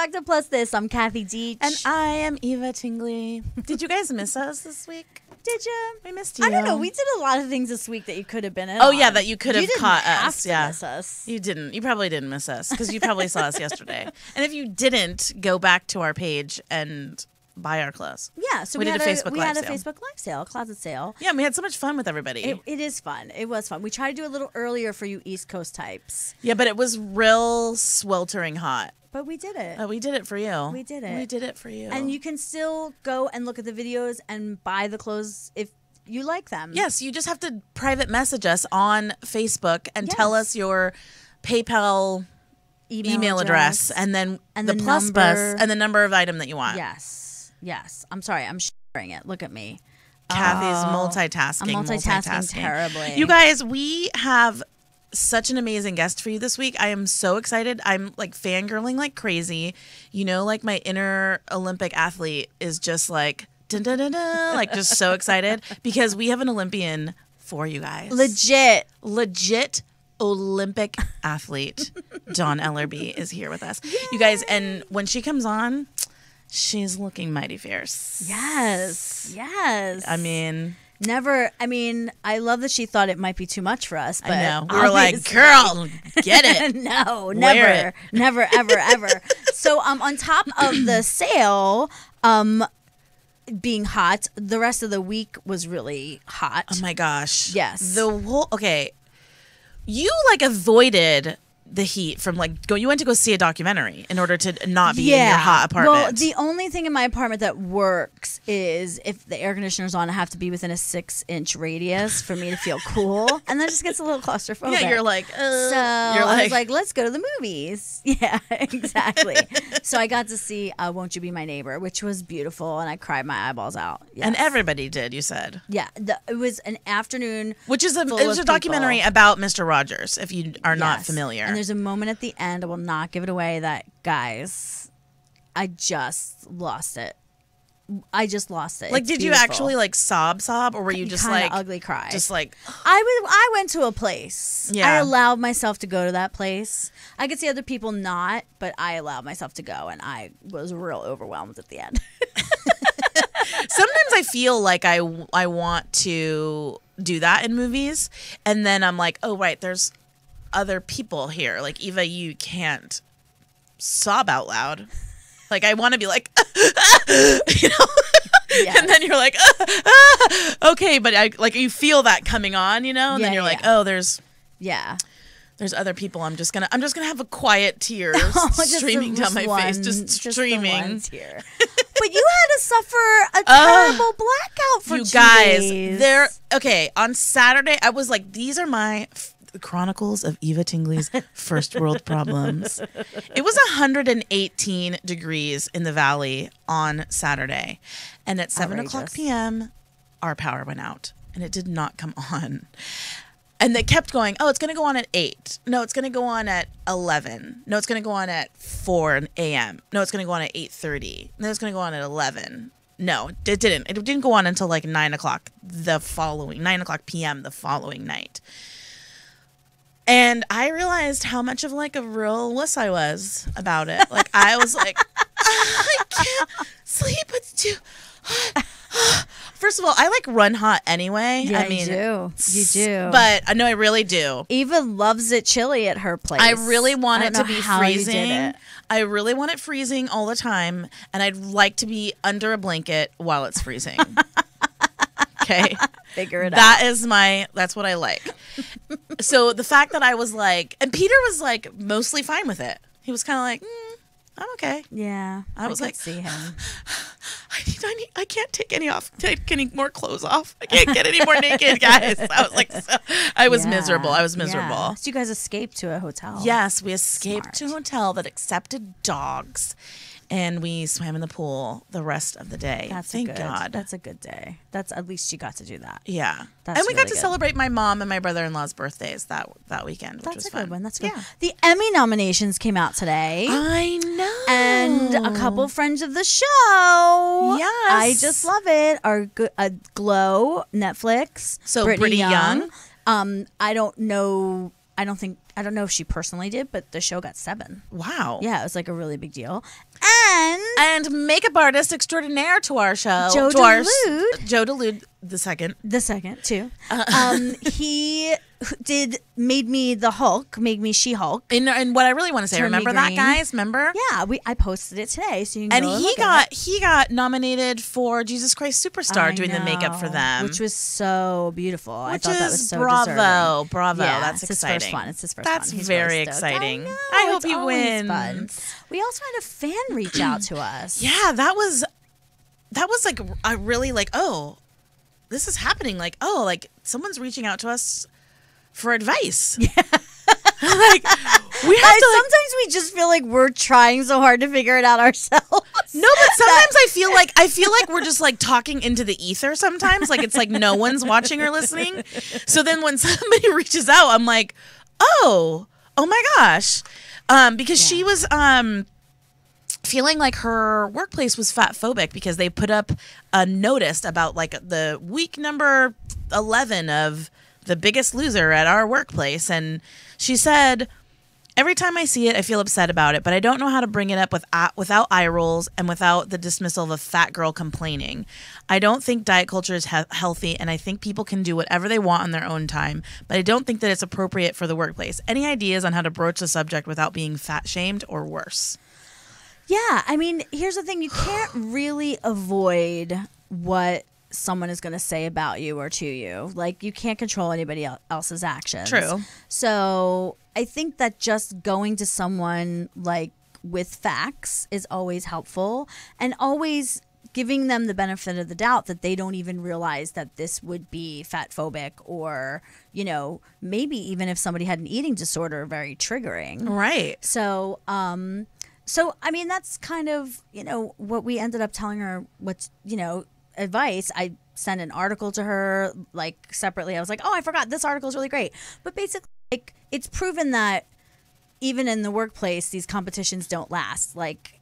back to Plus This. I'm Kathy Deach. And I am Eva Tingley. Did you guys miss us this week? Did you? We missed you. I don't know. We did a lot of things this week that you could have been in. Oh, yeah, that you could have caught have us. To yeah. miss us. You didn't. You probably didn't miss us because you probably saw us yesterday. And if you didn't, go back to our page and buy our clothes. Yeah, so we had a Facebook Live sale, a closet sale. Yeah, and we had so much fun with everybody. It is fun. It was fun. We tried to do a little earlier for you East Coast types. Yeah, but it was real sweltering hot. But we did it. We did it for you. We did it. We did it for you. And you can still go and look at the videos and buy the clothes if you like them. Yes, you just have to private message us on Facebook and tell us your PayPal email address and then the plus bus and the number of item that you want. Yes. I'm sorry. I'm sharing it. Look at me. Kathy's multitasking. I'm multitasking terribly. You guys, we have such an amazing guest for you this week. I am so excited. I'm like fangirling like crazy. You know, like my inner Olympic athlete is just like dun, dun, dun, dun, like just so excited because we have an Olympian for you guys. Legit Olympic athlete. Dawn Ellerbee is here with us. Yay! You guys, and when she comes on, she's looking mighty fierce. Yes. I mean, I love that she thought it might be too much for us. But I know. We were like, girl, get it. No, never, ever. So on top of the sale, being hot, the rest of the week was really hot. Oh my gosh. Yes. You like avoided the heat from like you went to go see a documentary in order to not be in your hot apartment. Well, the only thing in my apartment that works is if the air conditioner's on, I have to be within a 6-inch radius for me to feel cool, and that just gets a little claustrophobic. Yeah, you're like, I was like, let's go to the movies. Yeah, exactly. So I got to see Won't You Be My Neighbor, which was beautiful, and I cried my eyeballs out. Yes. And everybody did, you said. Yeah, it was an afternoon. Which is it was a documentary about Mr. Rogers, if you are not familiar. And there's a moment at the end, I will not give it away, that, guys, I just lost it. Like, it's did you actually like sob, or were you just like ugly cry? Just like I went to a place. Yeah. I allowed myself to go to that place. I could see other people not, but I allowed myself to go, and I was real overwhelmed at the end. Sometimes I feel like I want to do that in movies, and then I'm like, oh right, there's other people here. Like, Eva, you can't sob out loud. Like, I want to be like, you know, yes. And then you're like, okay, but you feel that coming on, you know, and then you're like, oh, there's other people. I'm just gonna have a quiet tear streaming down my face, just streaming. Tear. But you had to suffer a terrible blackout for 2 days. Okay, on Saturday, I was like, these are my Chronicles of Eva Tingley's first world problems. It was 118 degrees in the valley on Saturday, and at 7:00 p.m. our power went out and it did not come on, and they kept going, oh, it's going to go on at 8, no, it's going to go on at 11, no, it's going to go on at 4 a.m., no, it's going to go on at 8:30, no, it's going to go on at 11. No, it didn't go on until like 9:00 p.m. the following night. And I realized how much of like a real wuss I was about it. Like, I was like, I can't sleep. It's too hot. First of all, I like run hot anyway. Yeah, I mean, you do. But no, I really do. Eva loves it chilly at her place. I really want it to be freezing. You did it. I really want it freezing all the time. And I'd like to be under a blanket while it's freezing. Okay. Figure it out. That's what I like. So the fact that I was like, and Peter was like mostly fine with it. He was kind of like, I'm okay. Yeah. I was like, see him. I can't take any more clothes off. I can't get any more naked, guys. I was like, I was miserable. Yeah. So you guys escaped to a hotel. Yes, we escaped to a hotel that accepted dogs. And we swam in the pool the rest of the day. Thank God. That's a good day. That's at least you got to do that. Yeah. That's and we really got to celebrate my mom and my brother-in-law's birthdays that weekend, which was fun. That's a good one. That's good. Yeah. The Emmy nominations came out today. I know. And a couple friends of the show. Yes. I just love it. Are Glow, Netflix. So Brittany Young. I don't know. I don't think I don't know if she personally did, but the show got 7. Wow. Yeah, it was like a really big deal. And makeup artist extraordinaire to our show. Joe Dulude. Joe Dulude the second. The second, too. He made me the Hulk, made me She-Hulk. And what I really want to say, remember that, guys? Remember? Yeah, I posted it today, so you can go and he got nominated for Jesus Christ Superstar doing the makeup for them, which was so beautiful. I thought that was so bravo. Yeah, that's exciting. His first one. It's his first that's one. He's very really exciting. I hope he wins. Fun. We also had a fan reach out to us. Yeah, that was like a really like, oh, this is happening. Like, oh, like someone's reaching out to us for advice. Yeah. Like we have to. Sometimes we just feel like we're trying so hard to figure it out ourselves. No, but sometimes I feel like we're just like talking into the ether sometimes. Like it's like no one's watching or listening. So then when somebody reaches out, I'm like, oh my gosh. Because she was feeling like her workplace was fat phobic because they put up a notice about like the week number 11 of The Biggest Loser at our workplace. And she said, every time I see it, I feel upset about it, but I don't know how to bring it up without eye rolls and without the dismissal of a fat girl complaining. I don't think diet culture is healthy, and I think people can do whatever they want on their own time, but I don't think that it's appropriate for the workplace. Any ideas on how to broach the subject without being fat shamed or worse? Yeah, I mean, here's the thing. You can't really avoid what someone is going to say about you or to you. Like, you can't control anybody else's actions. True. So I think that just going to someone like with facts is always helpful, and always giving them the benefit of the doubt that they don't even realize that this would be fat phobic, or, you know, maybe even if somebody had an eating disorder, very triggering. Right. So, I mean, that's kind of, you know, what we ended up telling her, what's, you know, advice. I sent an article to her, like, separately. I was like, oh, I forgot, this article is really great. But basically, like, it's proven that even in the workplace, these competitions don't last. Like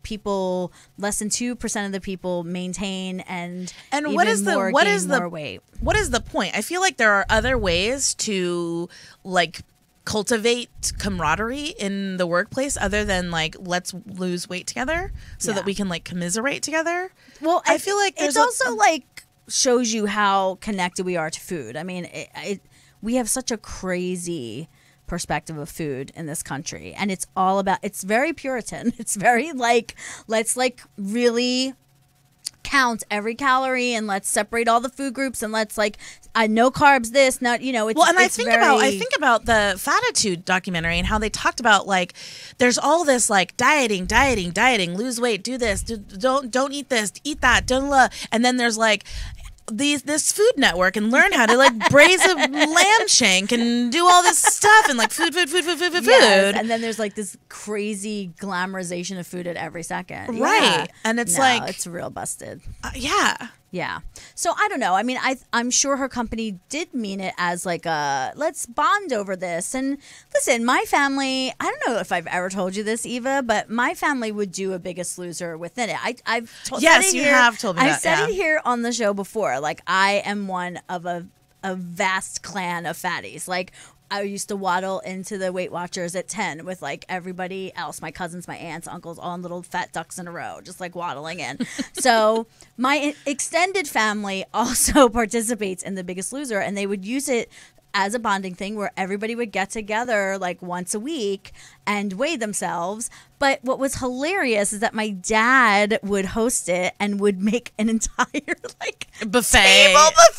people, less than 2% of the people maintain and what is more weight. What is the point? I feel like there are other ways to, like, cultivate camaraderie in the workplace other than like, let's lose weight together so that we can like commiserate together. Well, I feel like it's also like shows you how connected we are to food. I mean, we have such a crazy perspective of food in this country, and it's all about, it's very Puritan. It's very like, let's like really count every calorie, and let's separate all the food groups, and let's like, no carbs, this, not, you know, it's, well, and I think about the Fatitude documentary and how they talked about like, there's all this like dieting, lose weight, do this, don't eat this, eat that, and then there's like this Food Network, and learn how to like braise a lamb shank and do all this stuff, and like food. Yes, and then there's like this crazy glamorization of food at every second. Right. Yeah. And it's like, it's real busted. Yeah. Yeah. So I don't know. I mean, I'm sure her company did mean it as like a, let's bond over this. And listen, my family, I don't know if I've ever told you this, Eva, but my family would do a Biggest Loser within it. I've told you have told me that. I've said it here on the show before. Like, I am one of a vast clan of fatties. Like, I used to waddle into the Weight Watchers at 10 with like everybody else, my cousins, my aunts, uncles, all in little fat ducks in a row, just like waddling in. So my extended family also participates in The Biggest Loser, and they would use it as a bonding thing where everybody would get together like once a week and weigh themselves. But what was hilarious is that my dad would host it and would make an entire like buffet of like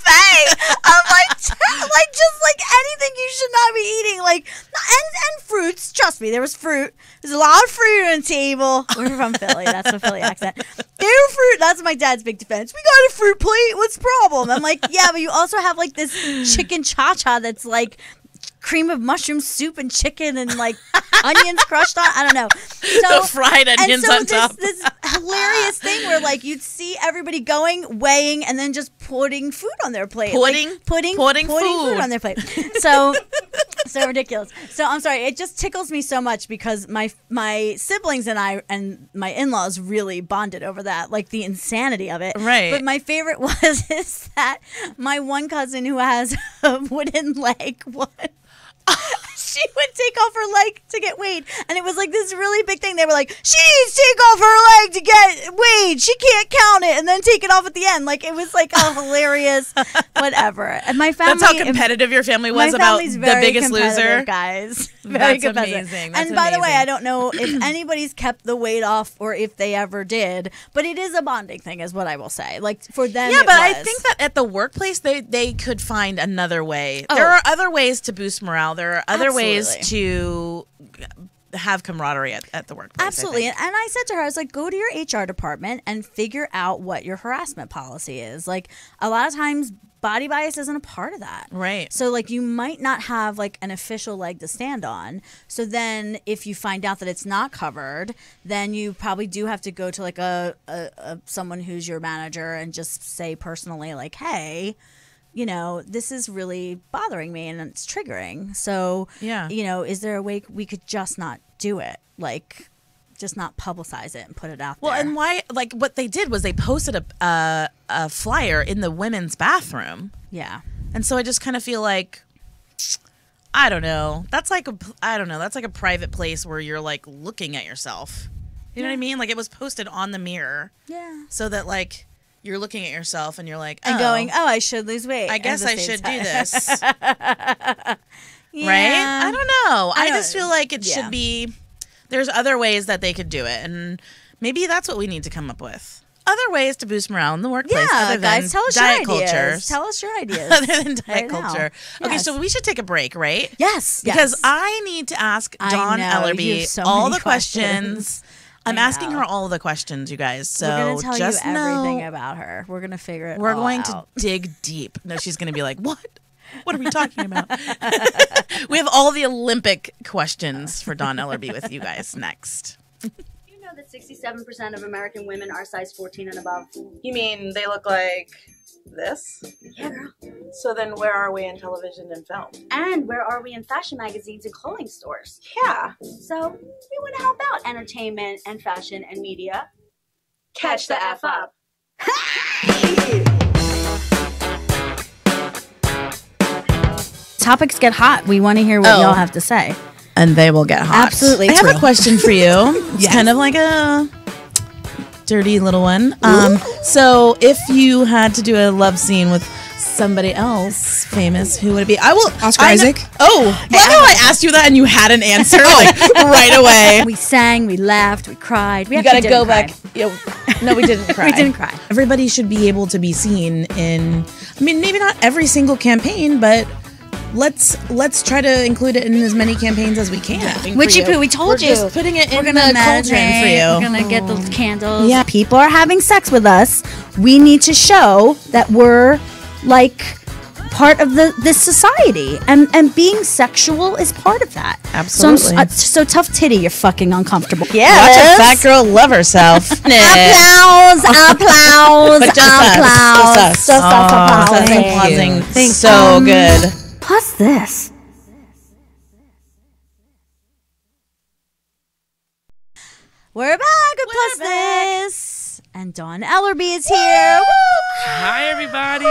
just like anything you should not be eating, like, and fruits. Trust me, there was fruit. There's a lot of fruit on the table. We're from Philly. That's a Philly accent. There were fruit. That's my dad's big defense. We got a fruit plate. What's the problem? I'm like, yeah, but you also have like this chicken cha-cha that's like cream of mushroom soup and chicken and like onions crushed on. I don't know. So the fried onions on top. This hilarious thing where like you'd see everybody going, weighing, and then just putting food on their plate. Putting food on their plate. So ridiculous. So I'm sorry. It just tickles me so much because my siblings and I and my in-laws really bonded over that, like the insanity of it. Right. But my favorite is that my one cousin who has a wooden leg, she she would take off her leg to get weighed. And it was like this really big thing. They were like, she needs to take off her leg to get weighed. She can't count it and then take it off at the end. Like, it was like a hilarious whatever. And my family. That's how competitive your family was about The Biggest Loser. Guys. Very competitive. Amazing. And by the way, I don't know if anybody's kept the weight off or if they ever did, but it is a bonding thing is what I will say. Like, for them, yeah, but I think that at the workplace, they could find another way. Oh. There are other ways to boost morale. There are other ways to have camaraderie at the workplace. Absolutely. And I said to her, I was like, go to your HR department and figure out what your harassment policy is. Like, a lot of times body bias isn't a part of that. Right. So, like, you might not have, like, an official leg to stand on. So then if you find out that it's not covered, then you probably do have to go to, like, a someone who's your manager and just say personally, like, hey, you know, this is really bothering me and it's triggering. So, yeah, you know, is there a way we could just not do it? Like, just not publicize it and put it out there. Well, and why, like, what they did was they posted a flyer in the women's bathroom. Yeah. And so I just kind of feel like, I don't know. That's like a private place where you're, like, looking at yourself. You know what I mean? Like, it was posted on the mirror. Yeah. So that, like, you're looking at yourself and you're like, and going, oh, I should lose weight. I guess I should do this. Yeah. Right? I don't know. I just feel like it should be, there's other ways that they could do it. And maybe that's what we need to come up with. Other ways to boost morale in the workplace. Yeah, other guys, than tell us diet your ideas. cultures. Tell us your ideas. Other than diet right culture. Now. Okay, Yes. so we should take a break, right? Yes. Because I need to ask Dawn Ellerbee so all many the questions. I'm asking her all the questions, you guys. So we're gonna tell just you everything know about her. We're gonna figure it. we're all going out. to dig deep. No, she's going to be like, what? What are we talking about? We have all the Olympic questions for Dawn Ellerbee with you guys next. You know that 67% of American women are size 14 and above. You mean they look like this? Yeah, girl. So then where are we in television and film? And where are we in fashion magazines and clothing stores? Yeah. So we want to help out entertainment and fashion and media. Catch the F up. Topics get hot. We want to hear what y'all have to say. And they will get hot. Absolutely. I It's have real. a question for you. It's kind of like a dirty little one. So if you had to do a love scene with somebody else famous, who would it be? Oscar Isaac. Oh, love how I asked you that and you had an answer like right away. We sang, we laughed, we cried. We You actually gotta go didn't back. No, we didn't cry. We didn't cry. Everybody should be able to be seen in, I mean, maybe not every single campaign, but let's try to include it in as many campaigns as we can. Witchy poo, we told you. We're just putting it in the marinate, cauldron for you. We're gonna get those candles. Yeah. People are having sex with us. We need to show that we're like part of this society, and being sexual is part of that. Absolutely. So tough titty, you're fucking uncomfortable. Watch a fat girl love herself. Applause, applause, But just us. applause. Just us. Applause. Thanks. So good. Plus this. We're back with Plus This. And Dawn Ellerbee is here. Hi, everybody.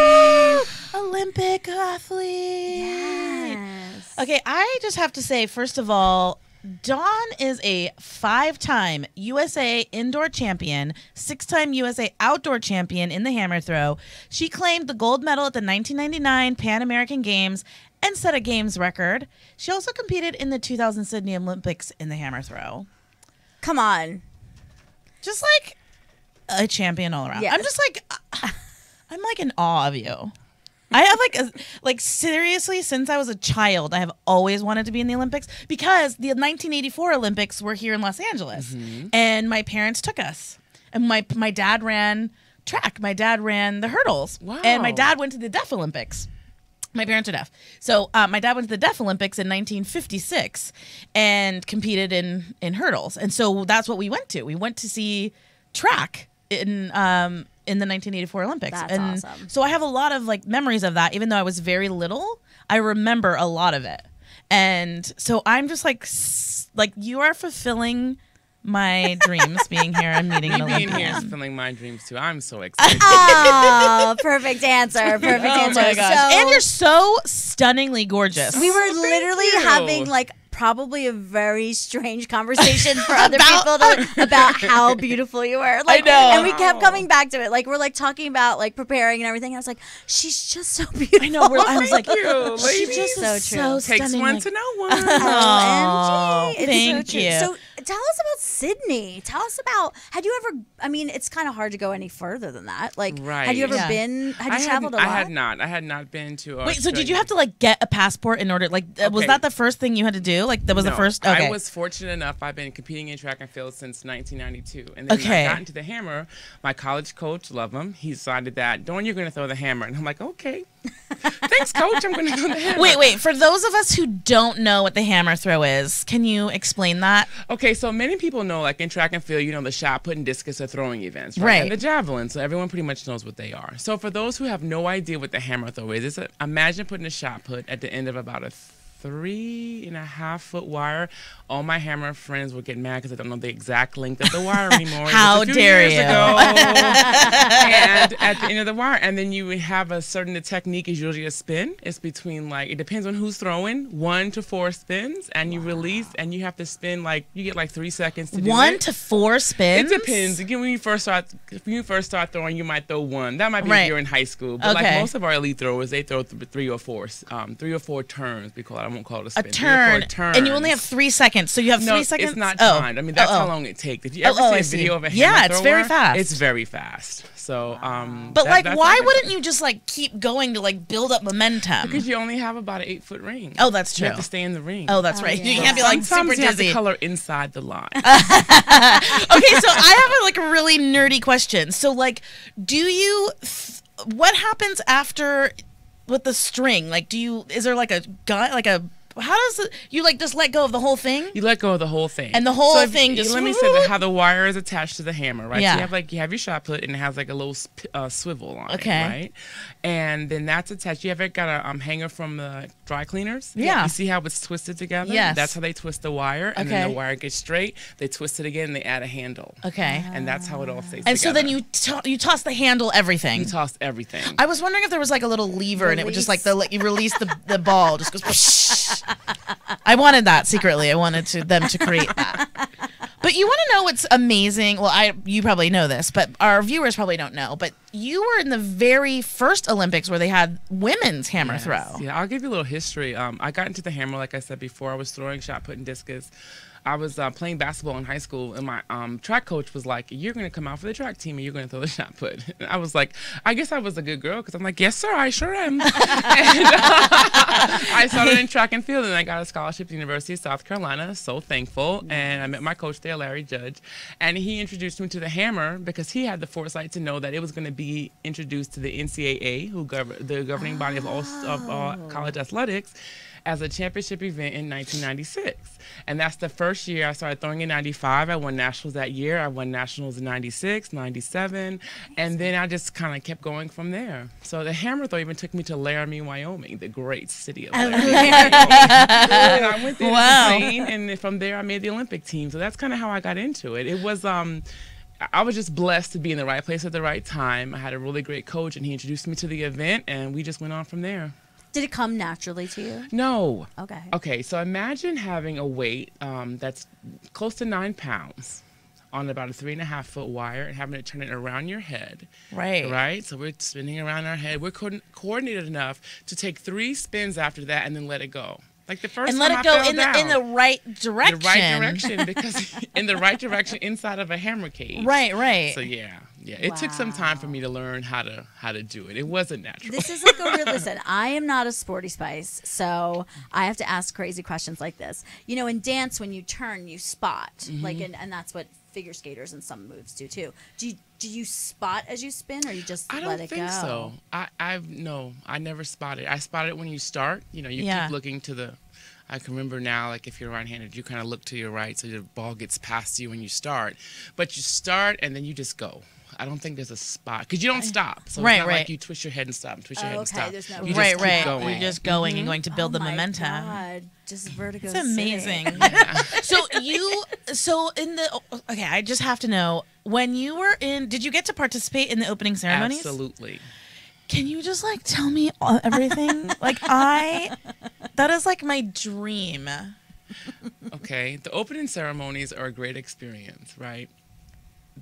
Olympic athlete. Yes. Okay, I just have to say, first of all, Dawn is a 5-time USA indoor champion, 6-time USA outdoor champion in the hammer throw. She claimed the gold medal at the 1999 Pan American Games and set a games record. She also competed in the 2000 Sydney Olympics in the hammer throw. Come on. Just like a champion all around. Yes. I'm just like, I'm like in awe of you. I have like seriously, since I was a child, I have always wanted to be in the Olympics because the 1984 Olympics were here in Los Angeles, and my parents took us. And my dad ran track. My dad ran the hurdles. Wow. And my dad went to the Deaf Olympics. My parents are deaf. So my dad went to the Deaf Olympics in 1956 and competed in hurdles. And so that's what we went to. We went to see track in the 1984 Olympics. That's and awesome. So I have a lot of like memories of that. Even though I was very little, I remember a lot of it. And so I'm just like you are fulfilling my dreams being here and meeting an Me being Olympian. here is filling my dreams too. I'm so excited. Oh, perfect answer. Perfect answer. Oh my gosh. So, And you're so stunningly gorgeous. We were literally you. having like probably a very strange conversation for other people about how beautiful you were. Like, I know. And we kept coming back to it. Like we're like talking about like preparing and everything. I was like, she's just so beautiful. I know. I was like, you, she ladies. just is so Takes stunning. one like, to know one. Oh, It's thank so true. you. So tell us about Sydney. Tell us about, had you ever, I mean, it's kind of hard to go any further than that. Like, Right. had you ever Yeah. been, had you traveled a lot? I had not. I had not been to Wait, so did you Australia. have to like get a passport in order? Like, was Okay. that the first thing you had to do? Like, that was the No, first. Okay. I was fortunate enough. I've been competing in track and field since 1992, and then Okay. I got into the hammer. My college coach, love him. He decided that Dawn, you're going to throw the hammer, and I'm like, okay, thanks, coach. I'm going to throw the hammer. Wait. For those of us who don't know what the hammer throw is, can you explain that? Okay, so many people know, like in track and field, you know, the shot put and discus are throwing events, right? Right. And the javelin, so everyone pretty much knows what they are. So for those who have no idea what the hammer throw is, imagine putting a shot put at the end of about a 3.5 foot wire. All my hammer friends would get mad because I don't know the exact length of the wire anymore. How It was a few dare years you. ago. And at the end of the wire, and then you would have a certain, the technique is usually a spin. It's between like, it depends on who's throwing, 1 to 4 spins, and you release, and you have to spin like, you get like 3 seconds to do 1 it. to 4 spins. It depends. Again, when you first start throwing, you might throw 1. That might be Right. if you're in high school. But like Okay. most of our elite throwers, they throw 3 or 4 turns. We call it. I won't call it a a spin. 3 or 4 turn, turns. and you only have 3 seconds. So you have No, 3 seconds. it's not Oh. timed. I mean, that's Oh. how long it takes. If you ever I see a video of a hammer Yeah, it's very thrower, fast. It's very fast. So, But like, that's why how it wouldn't goes. you just like keep going to like build up momentum? Because you only have about an 8-foot ring. Oh, that's You true. have to stay in the ring. Oh, that's right. yeah. You can't be like Sometimes super you have to dizzy. color inside the line. Okay, so I have like a really nerdy question. So like, do you? What happens after with the string? Like, is there like a gun? Like a how does it? You like just let go of the whole thing? You let go of the whole thing. And the whole So if- thing just let me say how the wire is attached to the hammer, right? Yeah. So you have your shot put and it has like a little swivel on Okay. it, right? And then that's attached. You ever got a hanger from the dry cleaners? Yeah. You see how it's twisted together? Yes. That's how they twist the wire, and then Okay. the wire gets straight. They twist it again and they add a handle. Okay. And that's how it all stays And together. so then you toss the handle everything. you toss everything. I was wondering if there was like a little lever and it would just like you release the ball just goes. Whoosh. I wanted that secretly. I wanted them to create that. But you want to know what's amazing? Well, you probably know this, but our viewers probably don't know. But you were in the very first Olympics where they had women's hammer Yes. throw. Yeah, I'll give you a little history. I got into the hammer, like I said before. I was throwing, shot put, and discus. I was playing basketball in high school, and my track coach was like, "You're going to come out for the track team, and you're going to throw the shot put." And I was like, I guess I was a good girl, because I'm like, "Yes, sir, I sure am." And I started in track and field, and I got a scholarship to the University of South Carolina. So thankful. And I met my coach there, Larry Judge, and he introduced me to the hammer because he had the foresight to know that it was going to be introduced to the NCAA, the governing body of all college athletics, as a championship event in 1996. And that's the first year I started throwing in 95. I won nationals that year. I won nationals in 96, 97. And then I just kind of kept going from there. So the hammer throw even took me to Laramie, Wyoming, the great city of Laramie, Wyoming. And I went there to train, and from there I made the Olympic team. So that's kind of how I got into it. It was I was just blessed to be in the right place at the right time. I had a really great coach, and he introduced me to the event, and we just went on from there. Did it come naturally to you? No. Okay. Okay, so imagine having a weight that's close to 9 pounds on about a 3.5 foot wire and having to turn it around your head. Right. Right? So we're spinning around our head. We're coordinated enough to take 3 spins after that and then let it go. Like the first And time let it I go fell in down. the right direction. The right direction, because in the right direction inside of a hammer cage. Right. So yeah. It took some time for me to learn how to do it. It wasn't natural. This is like a real listen. I am not a sporty spice, so I have to ask crazy questions like this. You know, in dance, when you turn, you spot, like, and that's what figure skaters and some moves do too. Do you spot as you spin, or you just I let don't it think go? so. I never spot it. I spot it when you start. You know, you keep looking to the. I can remember now, like if you're right-handed, you kind of look to your right so the ball gets past you when you start. But you start and then you just go. I don't think there's a spot because you don't stop. So it's not like you twist your head and stop, twist your head and stop. There's no you just keep going. You're just going and going to build the my momentum. God. Just vertigo. It's amazing. Okay, I just have to know, when you were did you get to participate in the opening ceremonies? Absolutely. Can you just like tell me everything? Like that is like my dream. Okay, the opening ceremonies are a great experience, right?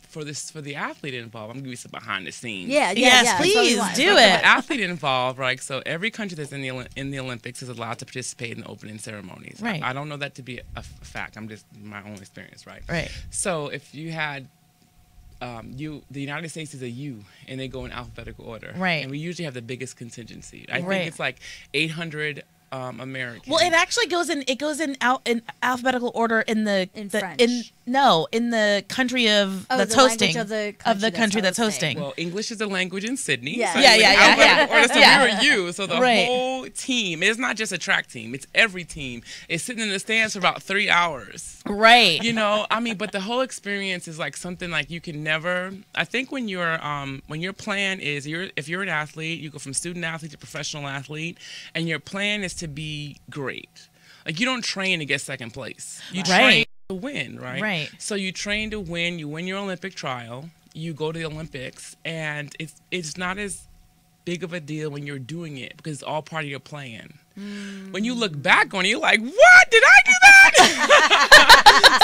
For the athlete involved, I'm gonna give you some behind the scenes. Yes, please do The it. athlete involved, right? So every country that's in the Olympics is allowed to participate in the opening ceremonies. Right. I don't know that to be a fact. I'm just my own experience, right? Right. So if you had the United States is a U, and they go in alphabetical order. Right. And we usually have the biggest contingency. I Right. think it's like 800 Americans. Well, it actually goes in alphabetical order in French. in the country of Oh, that's the hosting language of the country that's hosting. hosting. Well, English is a language in Sydney. Yeah. So Yeah, it's yeah, like yeah, alphabetical yeah. order, so Yeah. we're a U. So the Right. whole team, it's not just a track team, it's every team. It's sitting in the stands for about 3 hours. Right. You know, I mean, but the whole experience is like something like you can never. I think when your plan is if you're an athlete, you go from student athlete to professional athlete, and your plan is to be great. Like you don't train to get second place. You train to win, right? Right. So you train to win. You win your Olympic trial. You go to the Olympics, and it's not as big of a deal when you're doing it because it's all part of your plan. When you look back on it, you're like, what? Did I do that?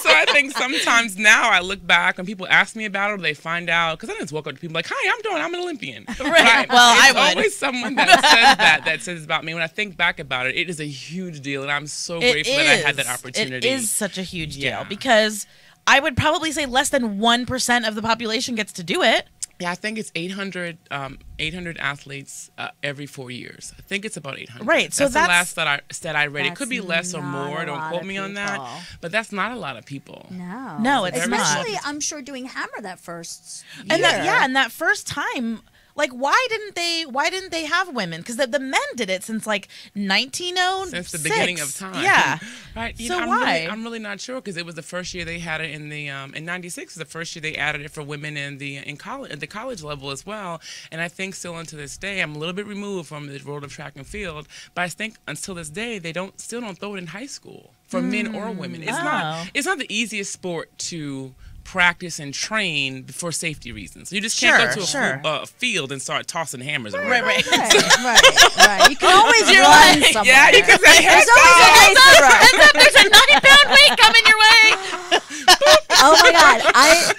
so I think sometimes now I look back and people ask me about it or they find out, because I just walk up to people like, hi, I'm an Olympian. Right. Well, it's I would. always someone that says about me. When I think back about it, it is a huge deal, and I'm so grateful that I had that opportunity. It is such a huge deal Yeah. because I would probably say less than 1% of the population gets to do it. Yeah, I think it's 800 athletes every 4 years. I think it's about 800. Right, so that's the last stat I read. It could be That's less or not more. a Don't lot quote of me on that. people. But that's not a lot of people. No, it's not. Especially, I'm sure doing Hammer that first year. And that first time, like, why didn't they have women? Because the men did it since like 1906. Since the beginning of time. Yeah. Right. So why? I'm really not sure because it was the first year they had it in the in '96 was the first year they added it for women in college at the college level as well. And I think still unto this day, I'm a little bit removed from the world of track and field, but I think until this day they still don't throw it in high school for men or women. It's not the easiest sport to practice and train for safety reasons. You just can't go to a field and start tossing hammers around. Right. Right. You can always run somewhere. Yeah, you can say, There's always a place to run. There's a 90-pound weight coming your way. Oh my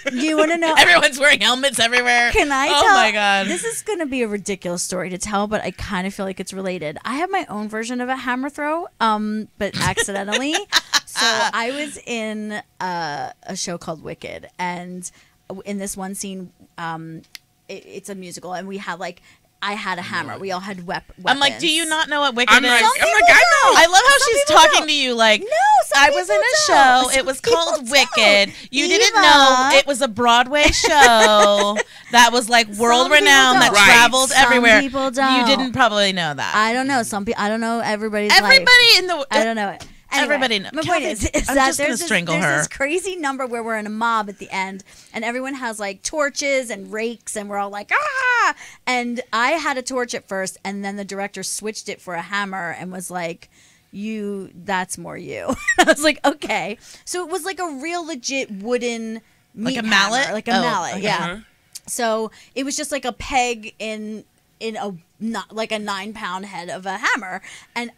God! You want to know? Everyone's wearing helmets everywhere. Can I tell? Oh my God! This is going to be a ridiculous story to tell, but I kind of feel like it's related. I have my own version of a hammer throw, but accidentally. So I was in a show called Wicked, and in this one scene, it's a musical, and we had I had a hammer. We all had weapons. I'm like, do you not know what Wicked I'm is? like, Some people I know. don't. I love how Some she's people talking don't. to you like, No, some I was in people a don't. show. Some It was people called don't. Wicked. You didn't Eva. know it was a Broadway show that was like world people renowned that don't. Right. traveled Some everywhere. people don't. You didn't probably know that. I don't know. Some people. I don't know everybody's Everybody life. in the I don't know it. Anyway, Everybody knows. My point is I'm that just gonna strangle there's her. this crazy number where we're in a mob at the end, and everyone has like torches and rakes, and we're all like, ah! And I had a torch at first, and then the director switched it for a hammer and was like, that's more you. I was like, okay. So it was like a real legit wooden meat Like a mallet? hammer, like a Oh, mallet, okay. yeah. So it was just like a peg in a not like a 9-pound head of a hammer. And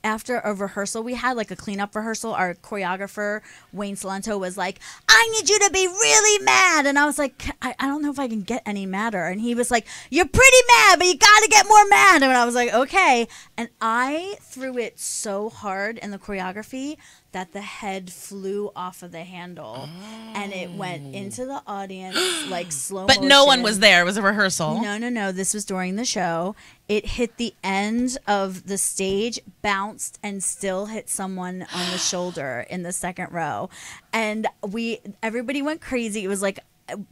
after a rehearsal we had, like a cleanup rehearsal, our choreographer Wayne Salento was like, I need you to be really mad. And I was like, I don't know if I can get any madder. And he was like, you're pretty mad, but you gotta get more mad. And I was like, okay. And I threw it so hard in the choreography that the head flew off of the handle and it went into the audience like slow motion. But no one was there. It was a rehearsal. No. This was during the show. It hit the end of the stage, bounced, and still hit someone on the shoulder in the second row. And everybody went crazy. It was like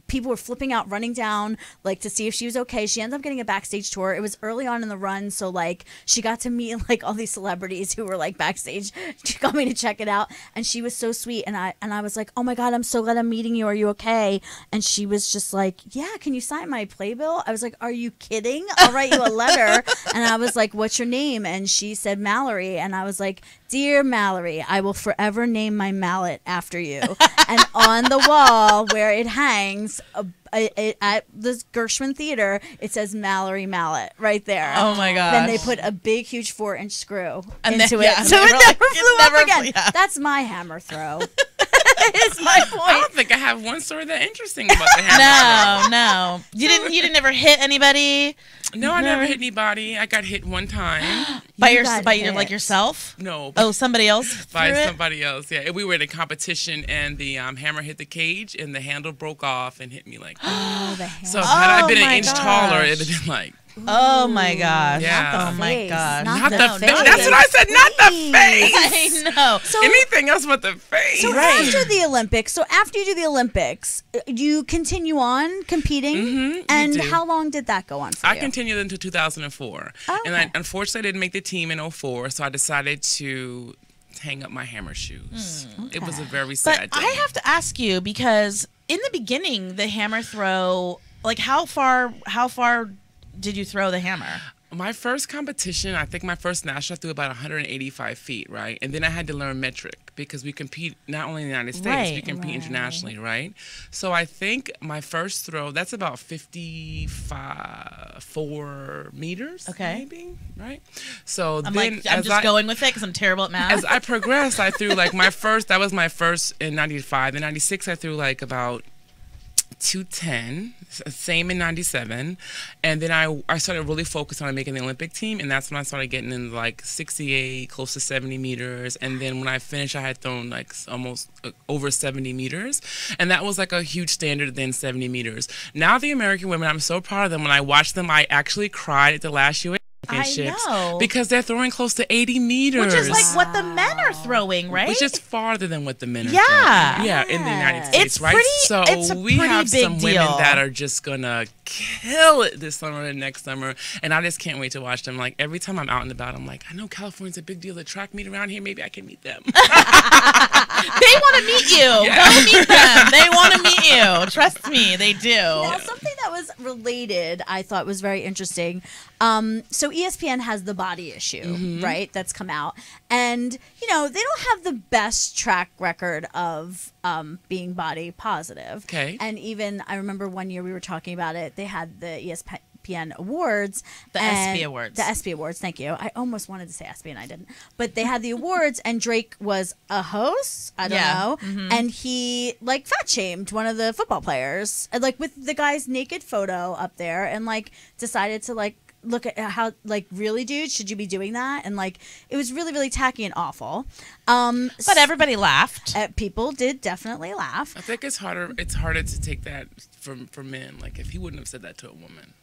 people were flipping out, running down, like to see if she was okay. She ended up getting a backstage tour. It was early on in the run, so like she got to meet like all these celebrities who were like backstage coming to check it out. And she was so sweet. And I was like, oh my God, I'm so glad I'm meeting you. Are you okay? And she was just like, yeah, can you sign my playbill? I was like, are you kidding? I'll write you a letter. And I was like, what's your name? And she said Mallory. And I was like, dear Mallory, I will forever name my mallet after you. And on the wall where it hangs at the Gershwin Theater, it says Mallory Mallet right there. Oh my gosh. Then they put a big, huge 4-inch screw And into then- yeah, it, so they it were never like, flew it never up again. flew- yeah. That's my hammer throw. Is my I point. don't think I have one story that interesting about the hammer. No. You didn't ever hit anybody No, I never hit anybody. I got hit one time. by You got your like hit. yourself? No. Oh, somebody else By threw it? somebody else. Yeah, we were at a competition and the hammer hit the cage and the handle broke off and hit me like. Oh, the hammer. So had I Oh been an my inch taller, gosh. it'd have been like. Oh my gosh. Yeah. Oh my Face, gosh. not Not the the face. face. That's what I said. Not the face. I know. So, Anything else but the face. so after the Olympics, after you do the Olympics, you continue on competing, you and do. how long did that go on for I you? continued until 2004. Oh, And okay. I unfortunately didn't make the team in 04, so I decided to hang up my hammer shoes. It was a very But sad day. I have to ask you, because in the beginning, the hammer throw, like how far did you throw the hammer? My first competition, I think my first national, I threw about 185 feet, right? And then I had to learn metric because we compete not only in the United States, we Right, compete internationally, right? So I think my first throw, that's about 54 meters, Okay. maybe, right? So I'm then like, I'm as just I, going with it because I'm terrible at math. as I progressed, I threw like that was my first in 95. In 96, I threw like about 210, same in 97, and then I started really focusing on making the Olympic team, and that's when I started getting in like 68, close to 70 meters, and then when I finished, I had thrown like almost over 70 meters, and that was like a huge standard then, 70 meters. Now the American women, I'm so proud of them. When I watched them, I actually cried at the last US Championships know. because they're throwing close to 80 meters. Which is like what the men are throwing, right? Which is farther than what the men are Yeah. doing. Yeah, in the United States, It's right? pretty- So it's a we pretty have big some women deal. that are just gonna kill it this summer and next summer, and I just can't wait to watch them. Like every time I'm out and about, I'm like, I know California's a big deal. The track meet around here, maybe I can meet them. They want to meet you. Go meet them. They want to meet you. Trust me, they do. Now, something that was related, I thought was very interesting. So ESPN has the body issue, right? That's come out, and they don't have the best track record of being body positive. Okay. And even I remember one year we were talking about it. They had the ESPN Awards, The ESPY Awards. The ESPY Awards. Thank you. I almost wanted to say ESPY and I didn't, but they had the awards, and Drake was a host. I don't know, and he like fat shamed one of the football players, and, like with the guy's naked photo up there, and like decided to like look at how like really, dude, should you be doing that? And like it was really, really tacky and awful. But everybody laughed. People did definitely laugh. I think it's harder. It's harder to take that for men. Like if he wouldn't have said that to a woman.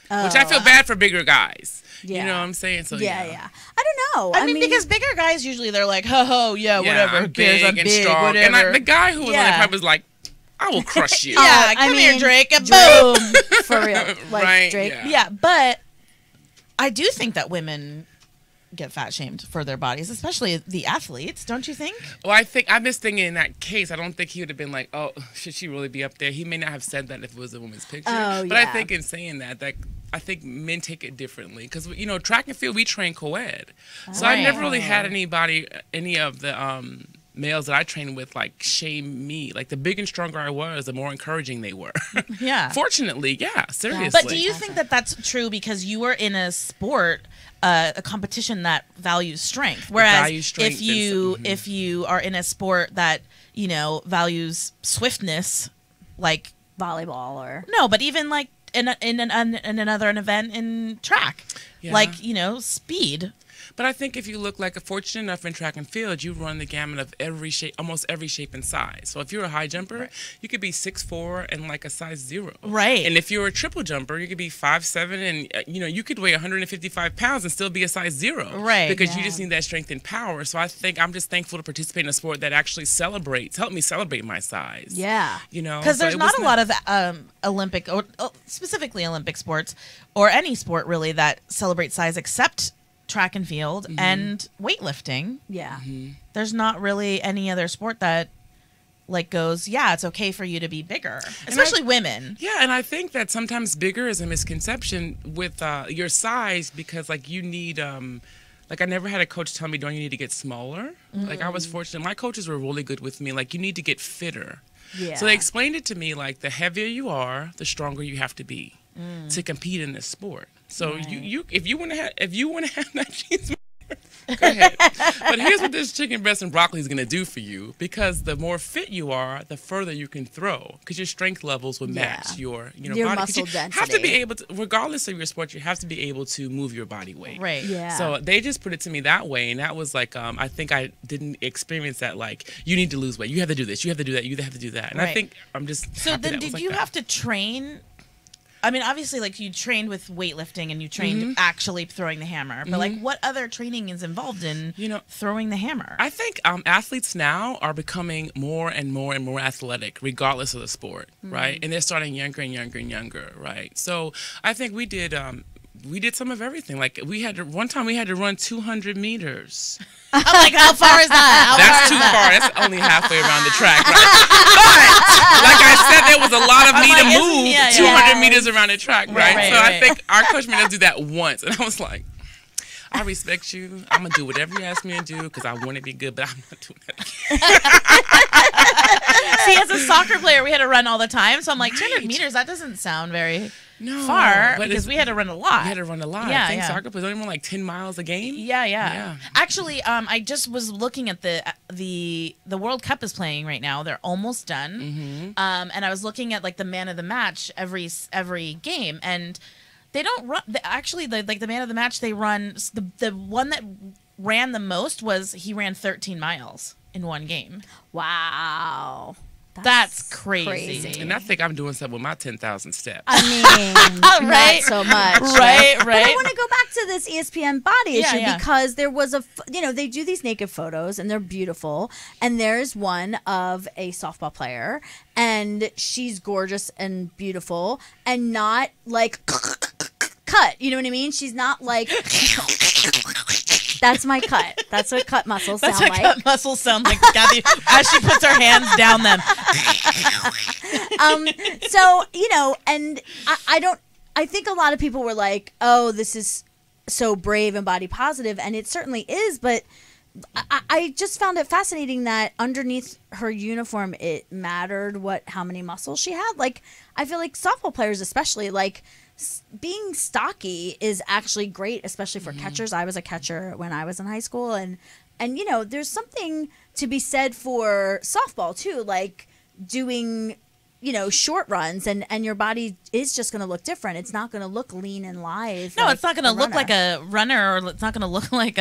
Which I feel bad for bigger guys. Yeah. You know what I'm saying? So Yeah. I don't know. I mean, because bigger guys usually they're like, ho, yeah, whatever. I'm Who cares? big I'm and big, strong. whatever. And the guy who was on the Yeah. pipe was like, I will crush you. yeah, I come here, mean, Drake. Drake. Boom. For real, like Right, Drake. yeah. Yeah, but I do think that women get fat shamed for their bodies, especially the athletes, don't you think? Well, I'm just thinking in that case, I don't think he would have been like, oh, should she really be up there? He may not have said that if it was a woman's picture. Oh, but I yeah. think in saying that I think men take it differently. Because, track and field, we train co-ed. So I never really had any of the males that I trained with, like, shame me. Like, the bigger and stronger I was, the more encouraging they were. Yeah. Fortunately, yeah, seriously. But do you think that that's true because you were in a sport, a competition that values strength? Whereas values strength if you are in a sport that values swiftness, like Volleyball or but even like in another event in track, Yeah. like speed. But I think if you look like fortunate enough in track and field, you run the gamut of every shape, almost every shape and size. So if you're a high jumper, you could be 6'4" and like a size 0. Right. And if you're a triple jumper, you could be 5'7" and you could weigh 155 pounds and still be a size 0. Right. Because you just need that strength and power. So I think I'm just thankful to participate in a sport that actually help me celebrate my size. yeah. Because so there's it not was a lot of Olympic, or specifically Olympic sports, or any sport really that celebrates size except track and field and weightlifting. Yeah. There's not really any other sport that like goes, yeah, it's okay for you to be bigger, especially women. Yeah, and I think that sometimes bigger is a misconception with your size because like you need like I never had a coach tell me, don't you need to get smaller? Like I was fortunate. My coaches were really good with me. Like you need to get fitter. Yeah. So they explained it to me like the heavier you are, the stronger you have to be to compete in this sport. So you if you want to have that cheeseburger, go ahead. But here's what this chicken breast and broccoli is going to do for you, because the more fit you are, the further you can throw, because your strength levels will match your body. muscle you density. have to be able to, regardless of your sport, you have to be able to move your body weight. Right. Yeah. So they just put it to me that way, and that was like, I think I didn't experience that. Like, you need to lose weight, you have to do this, you have to do that, you have to do that, and I think I'm just. So then, did you have to train? I mean, obviously, like you trained with weightlifting and you trained actually throwing the hammer, but like, what other training is involved in throwing the hammer? I think athletes now are becoming more and more and more athletic, regardless of the sport, right? And they're starting younger and younger and younger, right? So I think we did some of everything. Like one time we had to run 200 meters. I'm like, how far is that? That's too far. That's only halfway around the track, right? But like I said, there was a lot of me to move 200 meters around the track, right? So I think our coach made us do that once, and I was like, I respect you. I'm gonna do whatever you ask me to do because I want to be good, but I'm not doing that again. See, as a soccer player, we had to run all the time, so I'm like, 200 meters. That doesn't sound very far, because we had to run a lot. We had to run a lot. I think soccer players only run like 10 miles a game. Yeah. Actually, I just was looking at the World Cup is playing right now. They're almost done. And I was looking at like the man of the match every game, and they don't run. Actually, the man of the match, they run. The one that ran the most he ran 13 miles in one game. Wow. That's crazy. And I think I'm doing something with my 10,000 steps. I mean, right? Not so much. Right. But I want to go back to this ESPN body issue Yeah. because there was they do these naked photos and they're beautiful. And there's one of a softball player and she's gorgeous and beautiful and not like cut. You know what I mean? She's not like... That's my cut. That's what cut muscles sound like. That's what cut muscles sound like, Kathy, as she puts her hands down them. So, and I think a lot of people were like, oh, this is so brave and body positive, and it certainly is, but I just found it fascinating that underneath her uniform, it mattered how many muscles she had. Like, I feel like softball players especially, like, being stocky is actually great, especially for catchers. I was a catcher when I was in high school, and there's something to be said for softball too, like doing short runs, and your body is just going to look different. It's not going to look lean and lithe. No, it's not going to look like a runner, or it's not going to look like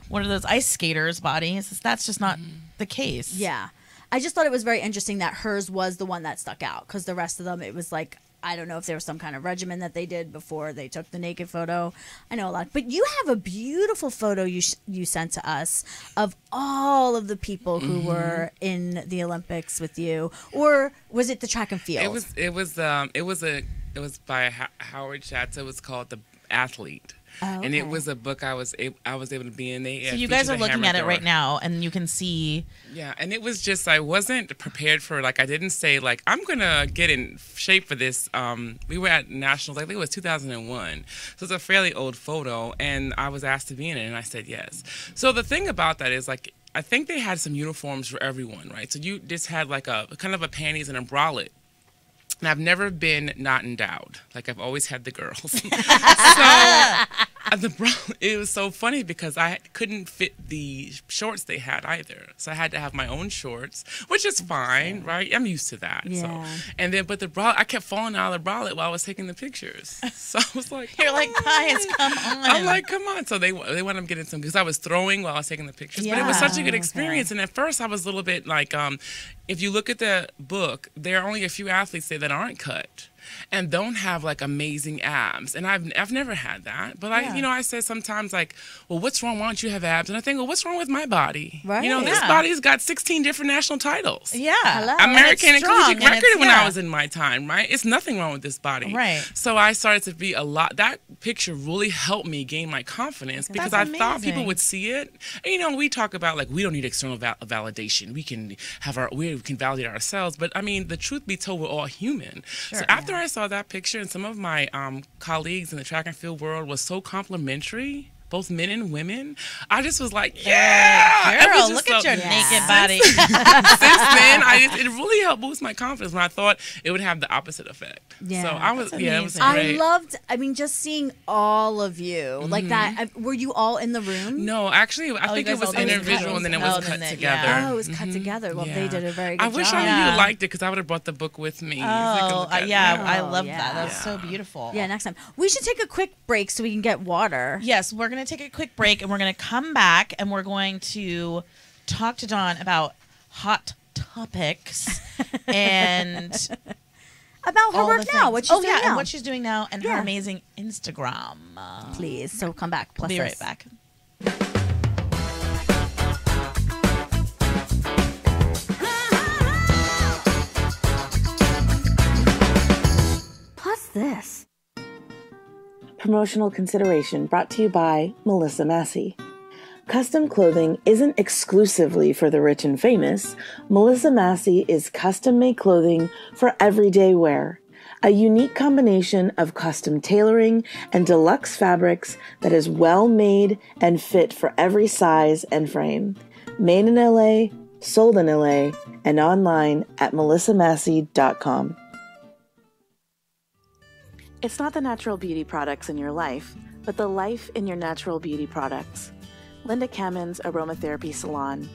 one of those ice skaters' bodies. That's just not the case. Yeah, I just thought it was very interesting that hers was the one that stuck out, because the rest of them, it was like, I don't know if there was some kind of regimen that they did before they took the naked photo. I know a lot. But you have a beautiful photo you sent to us of all of the people who were in the Olympics with you. Or was it the track and field? It was by Howard Schatz. It was called The Athlete. Oh, okay. And it was a book I was able to be in. So you guys are looking at it right now, and you can see. Yeah, and it was just, I wasn't prepared for, like, I didn't say, like, I'm going to get in shape for this. We were at Nationals, I think it was 2001. So it's a fairly old photo, and I was asked to be in it, and I said yes. So the thing about that is, like, I think they had some uniforms for everyone, right? So you just had, like, a kind of a panties and a bralette. And I've never been not endowed. Like, I've always had the girls. It was so funny because I couldn't fit the shorts they had either. So I had to have my own shorts, which is fine, right? I'm used to that. Yeah. So, but the bralette, I kept falling out of the bralette while I was taking the pictures. So I was like, you're like, guys, come on. I'm like, come on. So they wanted to get in some, because I was throwing while I was taking the pictures. But it was such a good experience. And at first I was a little bit like, if you look at the book, there are only a few athletes there that aren't cut and don't have like amazing abs, and I've never had that. But I said sometimes, like, well, what's wrong? Why don't you have abs? And I think, well, what's wrong with my body? Right. This body's got 16 different national titles. Yeah. Hello. American and collegiate record when I was in my time, right? It's nothing wrong with this body. Right. So I started to be that picture really helped me gain my confidence, because I thought people would see it. And, we talk about, like, we don't need external validation. We can validate ourselves. But I mean, the truth be told, we're all human. Sure, so after I saw that picture, and some of my colleagues in the track and field world was so complimentary both men and women. I just was like, yeah, girl, just look at your naked body. Since then, it really helped boost my confidence when I thought it would have the opposite effect. Yeah. So I was, it was amazing. great. I loved, just seeing all of you like that. Were you all in the room? No, actually, I think you it guys was all did individual and then it was Oh, cut then together. yeah. Oh, it was cut together. Well, they did a very good I job. wish I knew you liked it because I would have brought the book with me. Oh, I love yeah. that. That's so beautiful. Yeah, next time. We should take a quick break so we can get water. Yes, we're going to take a quick break and we're going to come back and we're going to talk to Dawn about hot topics and About her all work the now, things. what she's doing now. and what she's doing now and her Yeah. amazing Instagram. Please. So come back. We'll be right PlusThis. back. PlusThis. Promotional consideration brought to you by Melissa Massey. Custom clothing isn't exclusively for the rich and famous. Melissa Massey is custom-made clothing for everyday wear. A unique combination of custom tailoring and deluxe fabrics that is well made and fit for every size and frame. Made in LA, sold in LA, and online at melissamassey.com. It's not the natural beauty products in your life, but the life in your natural beauty products. Linda Kammen's Aromatherapy Salon,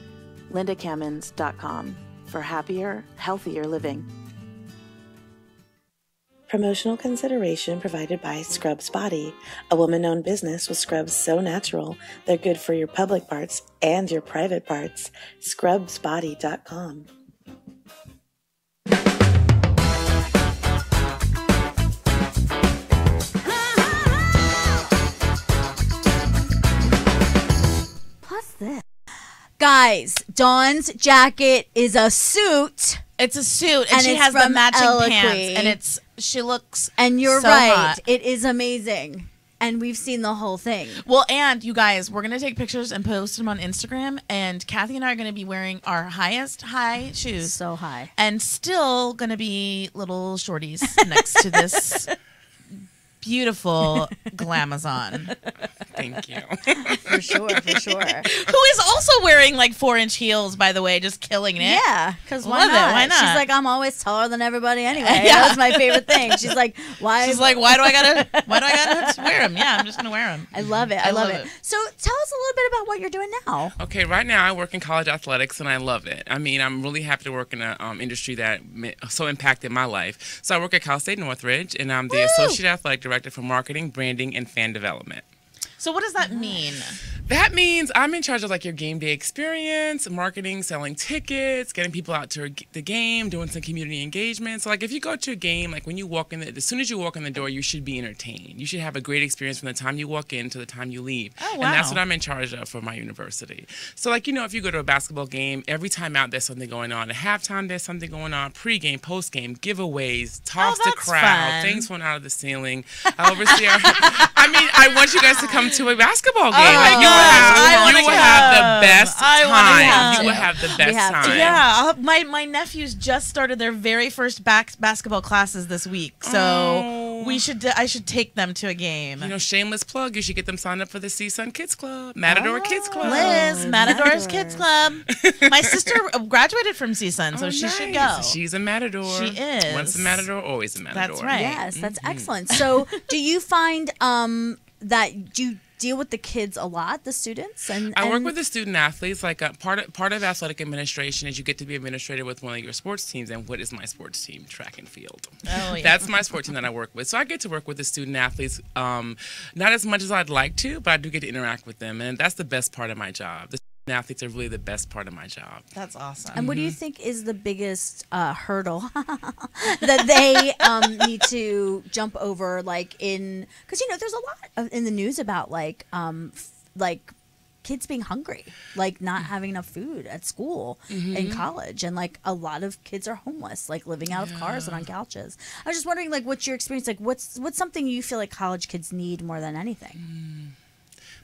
lindacammons.com, for happier, healthier living. Promotional consideration provided by Scrubs Body, a woman-owned business with scrubs so natural they're good for your public parts and your private parts. Scrubsbody.com. PlusThis. Guys, Dawn's jacket is a suit. It's a suit, and And she it's has the from matching Ellerbee. pants, and she looks And you're so right. hot. It is amazing. And we've seen the whole thing. Well, and you guys, we're gonna take pictures and post them on Instagram, and Kathy and I are gonna be wearing our highest high shoes, So high. and still gonna be little shorties next to this beautiful glamazon, Thank you. For sure, for sure. who is also wearing like 4-inch heels, by the way, just killing it. Yeah, because why Love it, not? why not? She's like, I'm always taller than everybody anyway. Yeah. That's my favorite thing. She's like, why? She's like, why do I gotta wear them? Yeah, I'm just gonna wear them. I love it. I love it. So tell us a little bit about what you're doing now. Okay, right now I work in college athletics and I love it. I mean, I'm really happy to work in an industry that so impacted my life. So I work at Cal State Northridge and I'm the Associate Athletic Director for Marketing, Branding, and Fan Development. So what does that mean? That means I'm in charge of like your game day experience, marketing, selling tickets, getting people out to the game, doing some community engagement. So like if you go to a game, like when you walk in, as soon as you walk in the door, you should be entertained. You should have a great experience from the time you walk in to the time you leave. Oh, wow. And that's what I'm in charge of for my university. So like, you know, if you go to a basketball game, every time out there's something going on. At halftime, there's something going on. Pre-game, post-game, giveaways, toss the that's crowd, fun. things falling out of the ceiling. I oversee I mean, I want you guys to come to a basketball game. Like, you will have the best time. You will have the best time. Yeah, my nephews just started their very first basketball classes this week, so I should take them to a game. You know, shameless plug. You should get them signed up for the CSUN Kids Club, Matador Kids Club. Liz, Matador's Kids Club. My sister graduated from CSUN, so she should go. She's a Matador. She is. Once a Matador, always a Matador. That's right. Yes, that's excellent. So do you find that you deal with the kids a lot, the students? And I work with the student athletes. Like part of athletic administration is you get to be administrator with one of your sports teams. And what is my sports team? Track and field. Oh, yeah. That's my sports team that I work with. So I get to work with the student athletes, not as much as I'd like to, but I do get to interact with them, and that's the best part of my job. The student athletes are really the best part of my job. That's awesome. And what do you think is the biggest hurdle that they need to jump over? Like because you know, there's a lot in the news about like kids being hungry, like not having enough food at school in college, and like a lot of kids are homeless, like living out of cars and on couches. I was just wondering, like, what's your experience? Like, what's something you feel like college kids need more than anything?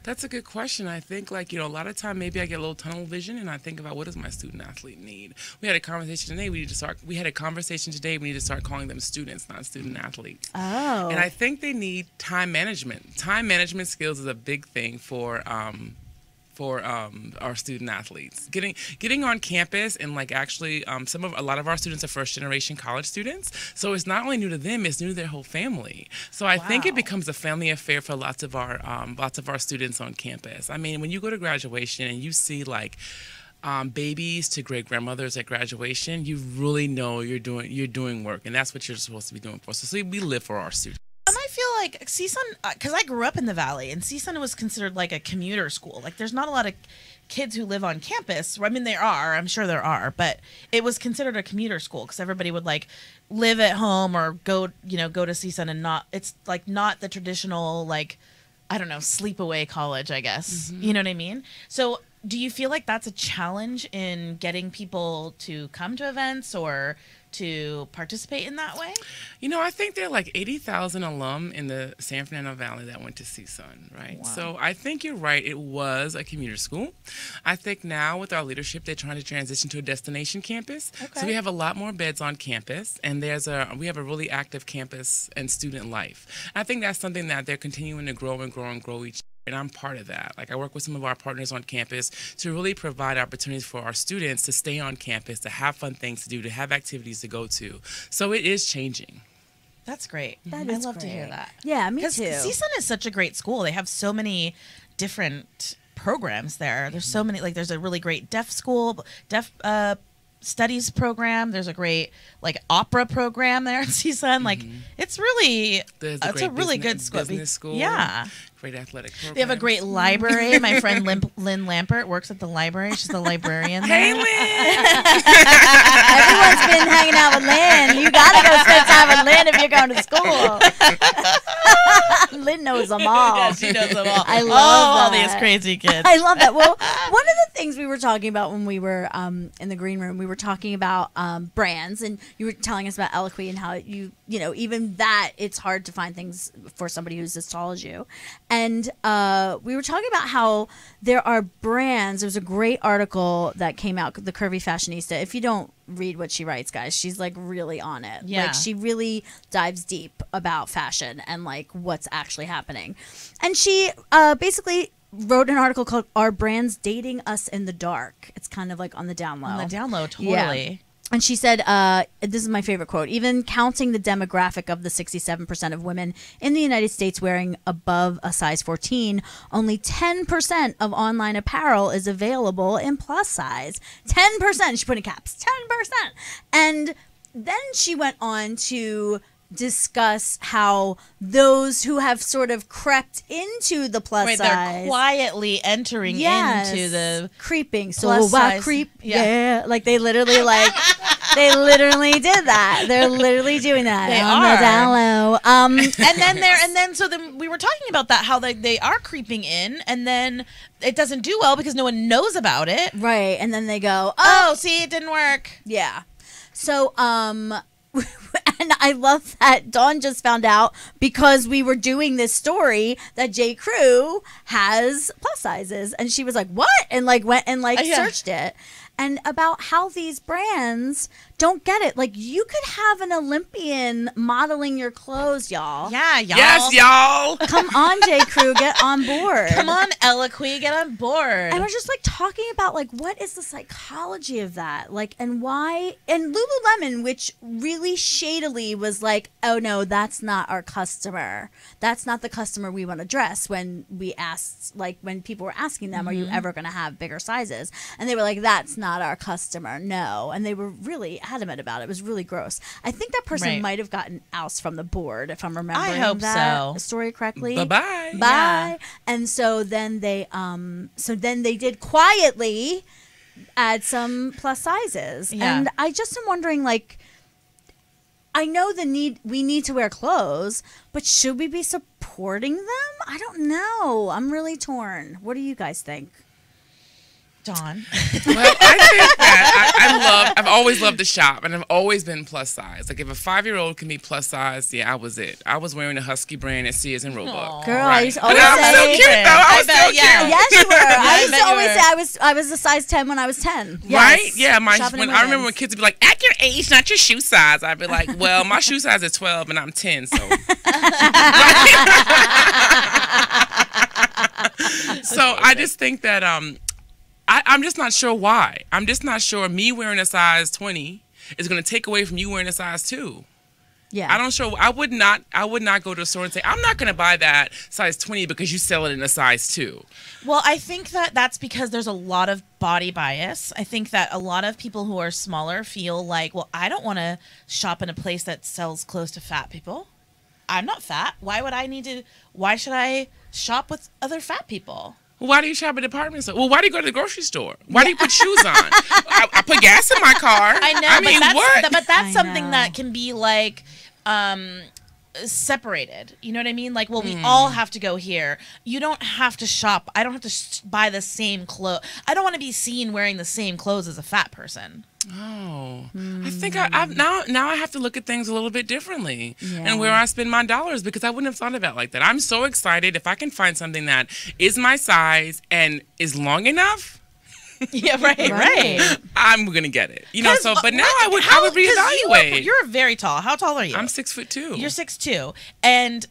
That's a good question. I think, like, a lot of time maybe I get a little tunnel vision and I think about what does my student athlete need. We had a conversation today. We need to start calling them students, not student athletes. Oh. And I think they need time management. Time management skills is a big thing for our student athletes. Getting on campus and like actually a lot of our students are first generation college students. So it's not only new to them, it's new to their whole family. So I think it becomes a family affair for lots of our students on campus. I mean, when you go to graduation and you see like babies to great grandmothers at graduation, you really know you're doing work, and that's what you're supposed to be doing for. So we live for our students. And I feel like CSUN, because I grew up in the Valley, and CSUN was considered like a commuter school. Like, there's not a lot of kids who live on campus. I mean, I'm sure there are, but it was considered a commuter school because everybody would like live at home or go to CSUN, and it's like not the traditional, like, I don't know, sleepaway college, I guess. Mm-hmm. You know what I mean? So do you feel like that's a challenge in getting people to come to events or to participate in that way? I think there are like 80,000 alum in the San Fernando Valley that went to CSUN, right? Wow. So I think you're right. It was a commuter school. I think now with our leadership, they're trying to transition to a destination campus. Okay. So we have a lot more beds on campus, and we have a really active campus and student life. I think that's something that they're continuing to grow each year. And I'm part of that. Like, I work with some of our partners on campus to really provide opportunities for our students to stay on campus, to have fun things to do, to have activities to go to. So it is changing. That's great. I love to hear that. Yeah, me too. Because CSUN is such a great school. They have so many different programs there. There's so many, like, there's a really great deaf studies program. There's a great like opera program there at CSUN. Like, it's really, it's a really good school. Business school. Yeah. Great athletic program. They have a great library. My friend Lynn Lampert works at the library. She's the librarian there. Hey, Lynn! Everyone's been hanging out with Lynn. You gotta go spend time with Lynn if you're going to school. Lynn knows them all. Yeah, she knows them all. I love all these crazy kids. I love that. Well, one of the things we were talking about when we were in the green room, we were talking about brands, and you were telling us about Ellerbee and how even that it's hard to find things for somebody who's as tall as you. And we were talking about how there are brands. There was a great article that came out, The Curvy Fashionista. If you don't read what she writes, guys, she's like really on it. Yeah. Like, she really dives deep about fashion and like what's actually happening. And she basically wrote an article called "Are Brands Dating Us in the Dark?" It's kind of like on the down low. On the down low, totally. Yeah. And she said, this is my favorite quote, even counting the demographic of the 67% of women in the United States wearing above a size 14, only 10% of online apparel is available in plus size. 10%. She put in caps. 10%. And then she went on to discuss how those who have sort of crept into the plus size, they're quietly entering into the creeping. So plus size. Creep, yeah. Like they literally did that. They're literally doing that. They on are the down low. So then we were talking about that, how they are creeping in, and then it doesn't do well because no one knows about it. Right, and then they go, oh, see, it didn't work. Yeah. So and I love that Dawn just found out, because we were doing this story, that J. Crew has plus sizes, and she was like, "What?" and like went and searched it, and about how these brands don't get it. Like, you could have an Olympian modeling your clothes, y'all. Yeah, y'all. Yes, y'all. Come on, J. Crew, get on board. Come on, Ellerbee, get on board. And we're just like talking about like what is the psychology of that, like, and why. And Lululemon, which really shadily was like, "Oh no, that's not our customer. That's not the customer we want to dress." When we asked, like, when people were asking them, "Are you ever going to have bigger sizes?" And they were like, "That's not our customer, no." And they were really adamant about it. It was really gross. I think that person might have gotten ousted from the board, if I'm remembering that story correctly. Bye-bye. Bye. Yeah. And so then they did quietly add some plus sizes. Yeah. And I just am wondering, like, I know we need to wear clothes, but should we be supporting them? I don't know. I'm really torn. What do you guys think? Dawn. Well, I think that I've always loved to shop, and I've always been plus size. Like if a 5-year-old can be plus size, yeah, I was it. I was wearing the Husky brand at Sears and Roebuck. Girl, I used to always I'm say, still cute though. I was still cute. yes, you were. I used bet to you always were. say I was a size 10 when I was 10. Yes. Right? Yeah. Shopping in I remember when women's. kids would be like, "At your age, not your shoe size." I'd be like, "Well, my shoe size is 12, and I'm 10, so." So I just think that I'm just not sure why. I'm just not sure me wearing a size 20 is going to take away from you wearing a size 2. Yeah. I don't sure. I would not go to a store and say, I'm not going to buy that size 20 because you sell it in a size 2. Well, I think that that's because there's a lot of body bias. I think that a lot of people who are smaller feel like, well, I don't want to shop in a place that sells clothes to fat people. I'm not fat. Why should I shop with other fat people? Well, why do you shop at a department store? Well, why do you go to the grocery store? Why do you put shoes on? I put gas in my car. I know, I mean, but that's I something know. that can be like separated. You know what I mean? Like, well, we all have to go here. You don't have to shop. I don't have to buy the same clothes. I don't want to be seen wearing the same clothes as a fat person. Oh, I think I've now I have to look at things a little bit differently Yeah. and where I spend my dollars because I wouldn't have thought about it like that. I'm so excited if I can find something that is my size and is long enough. Yeah, right. I'm gonna get it, you know. 'Cause, So, but now what- I would 'cause reevaluate. You're very tall. How tall are you? I'm 6'2". You're 6'2", and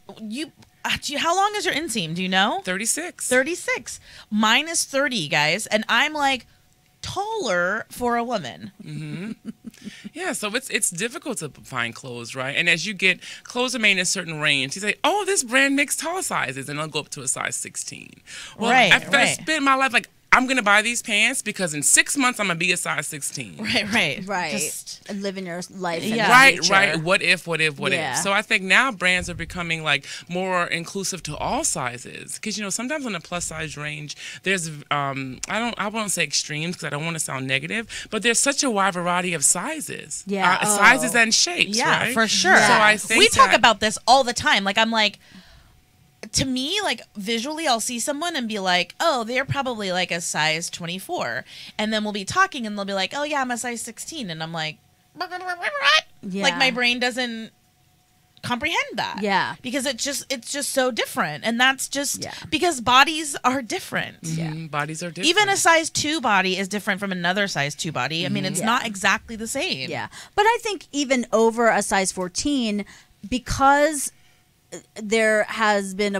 how long is your inseam? Do you know? 36. 36. Mine is 30, guys, and I'm like taller for a woman. Yeah, so it's difficult to find clothes, right? And as you get clothes are made in a certain range, you say, "Oh, this brand makes tall sizes," and I'll go up to a size 16. Well, Right, I right. spent my life like, I'm gonna buy these pants because in 6 months I'm gonna be a size 16. Right. Right. Just, Living your life. In Yeah. the Right. future. What if? Yeah. So I think now brands are becoming like more inclusive to all sizes. Because you know sometimes on the plus size range, there's I won't say extremes because I don't want to sound negative, but there's such a wide variety of sizes. Yeah. Sizes and shapes. yeah, right? for sure. So I think we talk that- about this all the time. Like, I'm like, to me, like visually, I'll see someone and be like, oh, they're probably like a size 24. And then we'll be talking and they'll be like, oh, yeah, I'm a size 16. And I'm like, what? Yeah. Like, my brain doesn't comprehend that. Yeah. Because it's just so different. And that's just Yeah. because bodies are different. Bodies are different. Even a size 2 body is different from another size 2 body. I mean, it's Yeah. not exactly the same. Yeah. But I think even over a size 14, because there has been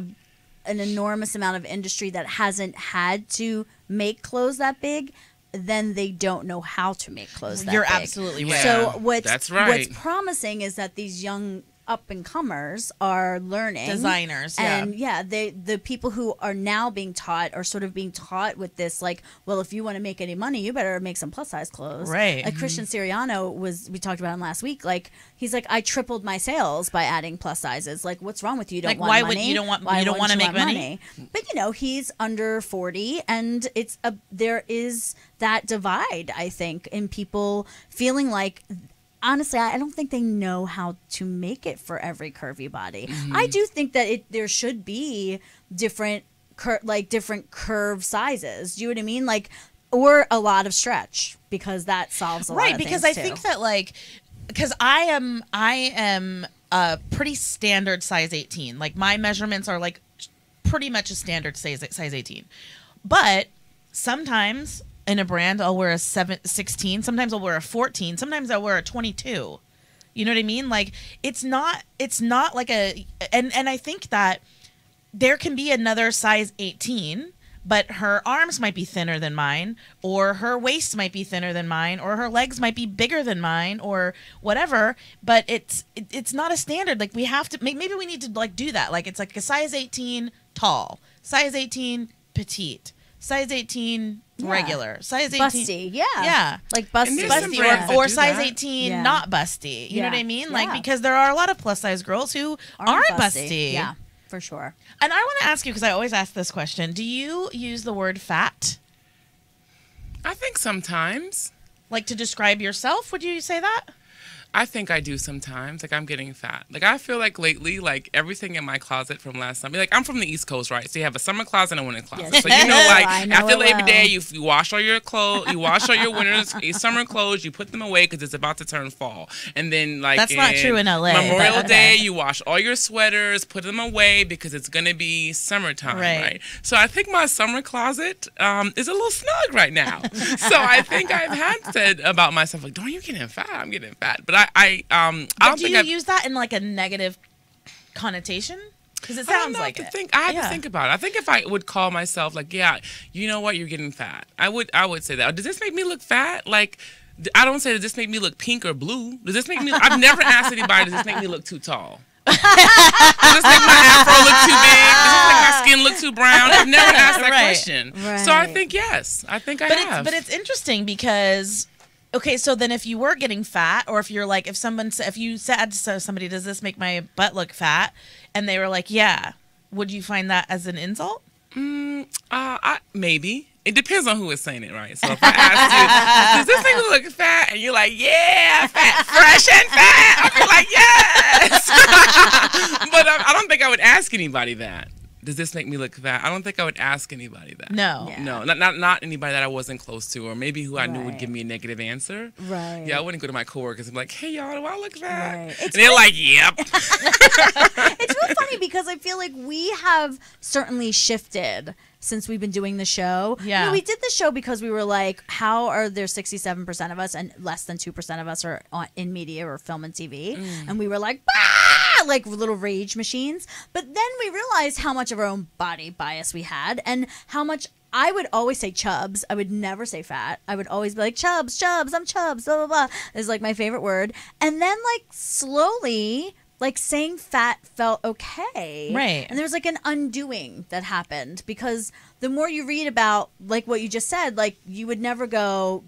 an enormous amount of industry that hasn't had to make clothes that big, then they don't know how to make clothes that You're big. absolutely right. Yeah. So that's right. what's promising is that these young up and comers are learning Designers, and the people who are now being taught are sort of being taught with this, like, well, if you want to make any money, you better make some plus size clothes, Right. like Christian Siriano we talked about him last week, like he's like, I tripled my sales by adding plus sizes. Like, what's wrong with you? You don't Like, want why money? would you don't want Why you don't want to wouldn't make you money? But you know, he's under 40, and there is that divide, I think, in people feeling like, honestly, I don't think they know how to make it for every curvy body. I do think that there should be different curve sizes. Do you know what I mean? Like, or a lot of stretch, because that solves a lot Right, of because things I too. think that, like, because I am a pretty standard size 18. Like, my measurements are like pretty much a standard size 18. But sometimes in a brand I'll wear a 16, sometimes I'll wear a 14, sometimes I'll wear a 22. You know what I mean? Like, it's not like and I think that there can be another size 18, but her arms might be thinner than mine, or her waist might be thinner than mine, or her legs might be bigger than mine, or whatever. But it's not a standard. Like, we have to maybe we need to like do that. Like, it's like a size 18 tall, size 18 petite, size 18 regular, size 18 busty, yeah. like busty, And there's some busty, brands that or do size that. 18 Yeah. not busty. You know Yeah. what I mean? Yeah. Like, because there are a lot of plus size girls who aren't busty. Yeah, for sure. And I want to ask you, because I always ask this question, do you use the word fat, I think sometimes. like, to describe yourself? Would you say that? I think I do sometimes. Like, I'm getting fat. Like, I feel like lately, like, everything in my closet from last summer. Like, I'm from the East Coast, right? So you have a summer closet and a winter closet. Yes. So, you know, like, I know after it Labor well. Day, you wash all your clothes. You wash all your your summer clothes. You put them away because it's about to turn fall. And then, like, That's not true in LA, Memorial but Day, okay. you wash all your sweaters, put them away because it's going to be summertime, right? So I think my summer closet is a little snug right now. So I think I've had said about myself, like, don't you getting fat? I'm getting fat. But I don't do think you I've use that in like a negative connotation? Because it sounds like it. I have to think about it. I think if I would call myself like, yeah, you know what, you're getting fat, I would say that. Does this make me look fat? Like, I don't say, does this make me look pink or blue? Does this make me? I've never asked anybody, does this make me look too tall? Does this make my afro look too big? Does this make my skin look too brown? I've never asked that question. So I think yes. I think I have. But it's interesting because, okay, so then if you were getting fat, or if you're like, if you said to somebody, does this make my butt look fat? And they were like, yeah. Would you find that as an insult? Maybe. It depends on who is saying it, right? So if I ask you, does this make me look fat? And you're like, yeah, fat, fresh and fat. I'd be like, yes. But I don't think I would ask anybody that. Does this make me look fat? I don't think I would ask anybody that. No. Yeah. No, not anybody that I wasn't close to, or maybe who I knew would give me a negative answer. Right. Yeah, I wouldn't go to my coworkers and be like, hey, y'all, do I look fat? Right. And they're like, yep. It's real funny because I feel like we have certainly shifted since we've been doing the show. Yeah. You know, we did the show because we were like, how are there 67% of us and less than 2% of us are in media or film and TV? And we were like, bah! Like little rage machines. But then we realized how much of our own body bias we had and how much I would always say chubs. I would never say fat. I would always be like, chubs, I'm chubs, blah, blah, blah. Is like my favorite word. And then like slowly, like saying fat felt okay. Right. And there was like an undoing that happened because the more you read about like what you just said, like you would never go,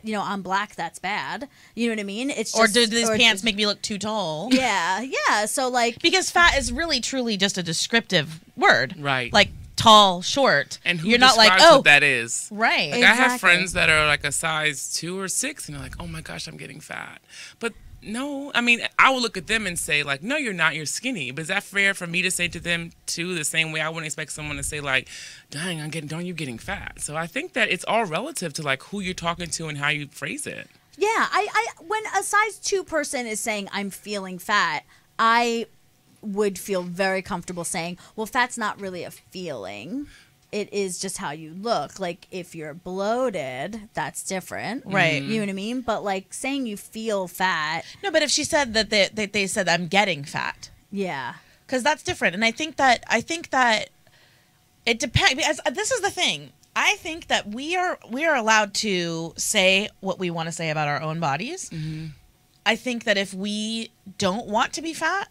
you know, I'm black, that's bad. You know what I mean? It's just, Or did these pants make me look too tall? Yeah, yeah. So like, Because fat is really truly just a descriptive word. Right. Like tall, short. And who you're not describes like, oh, what that is? right. Like I have Exactly. friends that are like a size 2 or 6, and they're like, "Oh my gosh, I'm getting fat." But no, I mean, I will look at them and say like, "No, you're not. You're skinny." But is that fair for me to say to them too? The same way I wouldn't expect someone to say like, "Dang, you're getting fat." So I think that it's all relative to like who you're talking to and how you phrase it. yeah, I when a size 2 person is saying I'm feeling fat, I would feel very comfortable saying, well, fat's not really a feeling. It is just how you look. Like if you're bloated, that's different. Right. You know what I mean? But like saying you feel fat. No, but if she said that they said I'm getting fat, Yeah. because that's different. And I think that it depends. Because this is the thing. I think that we are allowed to say what we want to say about our own bodies. Mm-hmm. I think that if we don't want to be fat,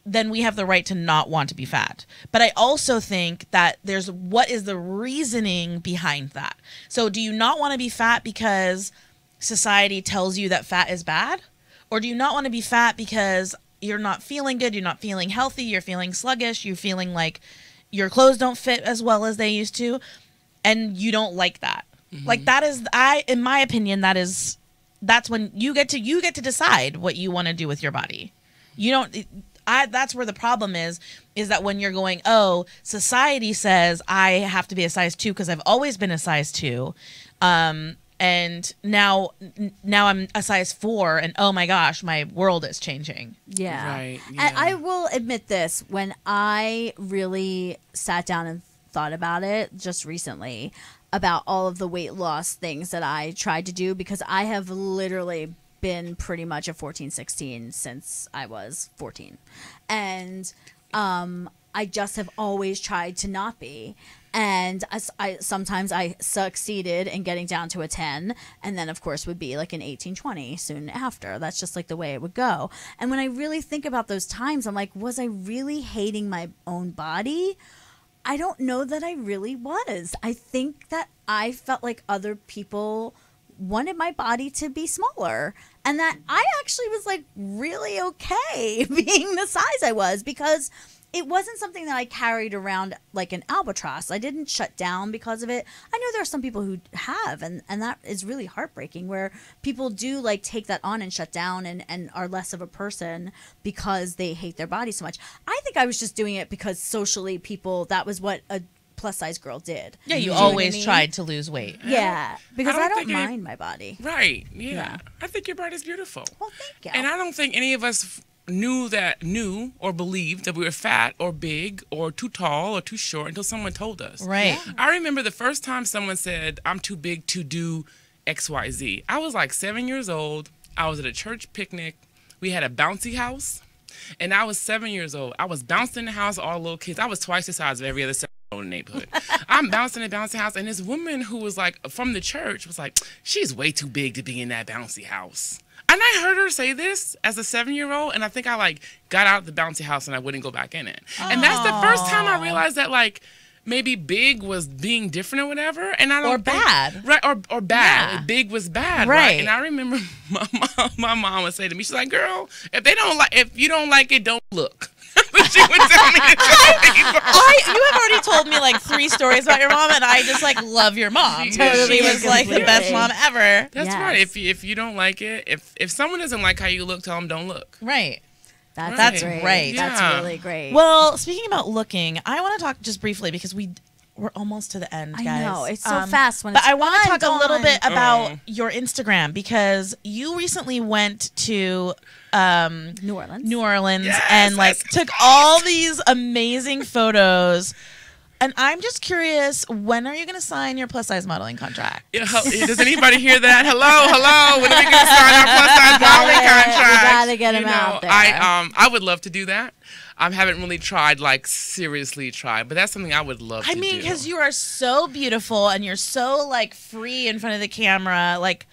then we have the right to not want to be fat. But I also think that what is the reasoning behind that? So do you not want to be fat because society tells you that fat is bad? Or do you not want to be fat because you're not feeling good, you're not feeling healthy, you're feeling sluggish, you're feeling like your clothes don't fit as well as they used to, and you don't like that? Mm-hmm. Like that is, in my opinion, that's when you get to decide what you want to do with your body. You don't. That's where the problem is that when you're going, oh, society says I have to be a size 2 because I've always been a size 2, and now I'm a size 4, and oh my gosh, my world is changing. Yeah. Right, And yeah. I will admit this, when I really sat down and thought about it just recently, about all of the weight loss things that I tried to do, because I have literally been pretty much a 14-16 since I was 14. And I just have always tried to not be. And sometimes I succeeded in getting down to a 10, and then of course would be like an 18-20 soon after. That's just like the way it would go. And when I really think about those times, I'm like, was I really hating my own body? I don't know that I really was. I think that I felt like other people wanted my body to be smaller, and that I actually was like really okay being the size I was, because it wasn't something that I carried around like an albatross. I didn't shut down because of it. I know there are some people who have, and that is really heartbreaking, where people do like take that on and shut down and are less of a person because they hate their body so much. I think I was just doing it because socially that was what a plus size girl did. Yeah, you know what I always mean? tried to lose weight. Yeah, because I don't think mind my body. Right. Yeah. I think your body's beautiful. Well, thank you. And I don't think any of us knew or believed that we were fat or big or too tall or too short until someone told us. Right. Yeah. I remember the first time someone said, I'm too big to do XYZ. I was like 7 years old. I was at a church picnic. We had a bouncy house. And I was 7 years old. I was bouncing in the house, all little kids. I was twice the size of every other 7-year-old in the neighborhood. I'm bouncing in the bouncy house, and this woman who was like from the church was like, she's way too big to be in that bouncy house. And I heard her say this as a 7-year-old, and I think I like got out of the bouncy house and I wouldn't go back in it. And that's the first time I realized that like maybe big was being different or whatever, and I don't Or bad. right? Or bad. Yeah. Big was bad, Right. right? And I remember my mom would say to me, she's like, "Girl, if you don't like it, don't look." She would tell me to tell people. You have already told me like 3 stories about your mom, and I just like love your mom. Totally She was like the best mom ever. That's Yes. right. If you don't like it, if someone doesn't like how you look, tell them don't look. Right. That's Right. great. Right. That's Yeah. really great. Well, speaking about looking, I want to talk just briefly because we're almost to the end, I guys. know, it's so fast when but it's I want to fun, talk a little Dawn. bit about your Instagram because you recently went to New Orleans. New Orleans Yes, and like that's took all these amazing photos. And I'm just curious, when are you going to sign your plus size modeling contract? Yeah, does anybody hear that? Hello. When are we going to sign our plus size modeling contract? We gotta get 'em out there. I would love to do that. I haven't really tried, like seriously tried, but that's something I would love to do. I mean, because you are so beautiful and you're so like free in front of the camera. Like,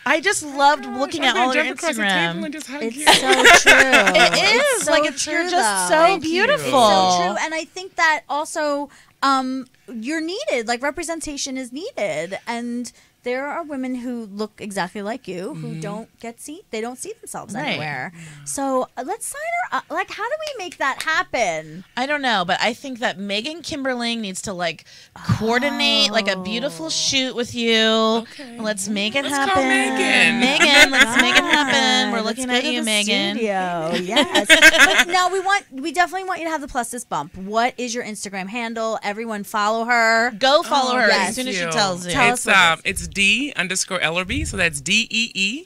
I just loved looking at all your jump across the table Instagram. and just hug It's you. so true. It is so like true, you're just though. so Thank you. beautiful. It's so true, and I think that also you're needed. Like representation is needed, and there are women who look exactly like you who don't they don't see themselves Right. anywhere. So let's sign her up. Like, how do we make that happen? I don't know, but I think that Megan Kimberling needs to like coordinate like a beautiful shoot with you. Okay. Let's make it Let's happen. call Megan. Megan, let's make it happen. Yeah, We're let's looking go at to you, the Megan. Studio. Yes. But now we definitely want you to have the PlusThis bump. What is your Instagram handle? Everyone follow her. Go follow her yes. as soon as she Thank you. tells you. Tell us It's what it it's D_Ellerbee, so that's DEE_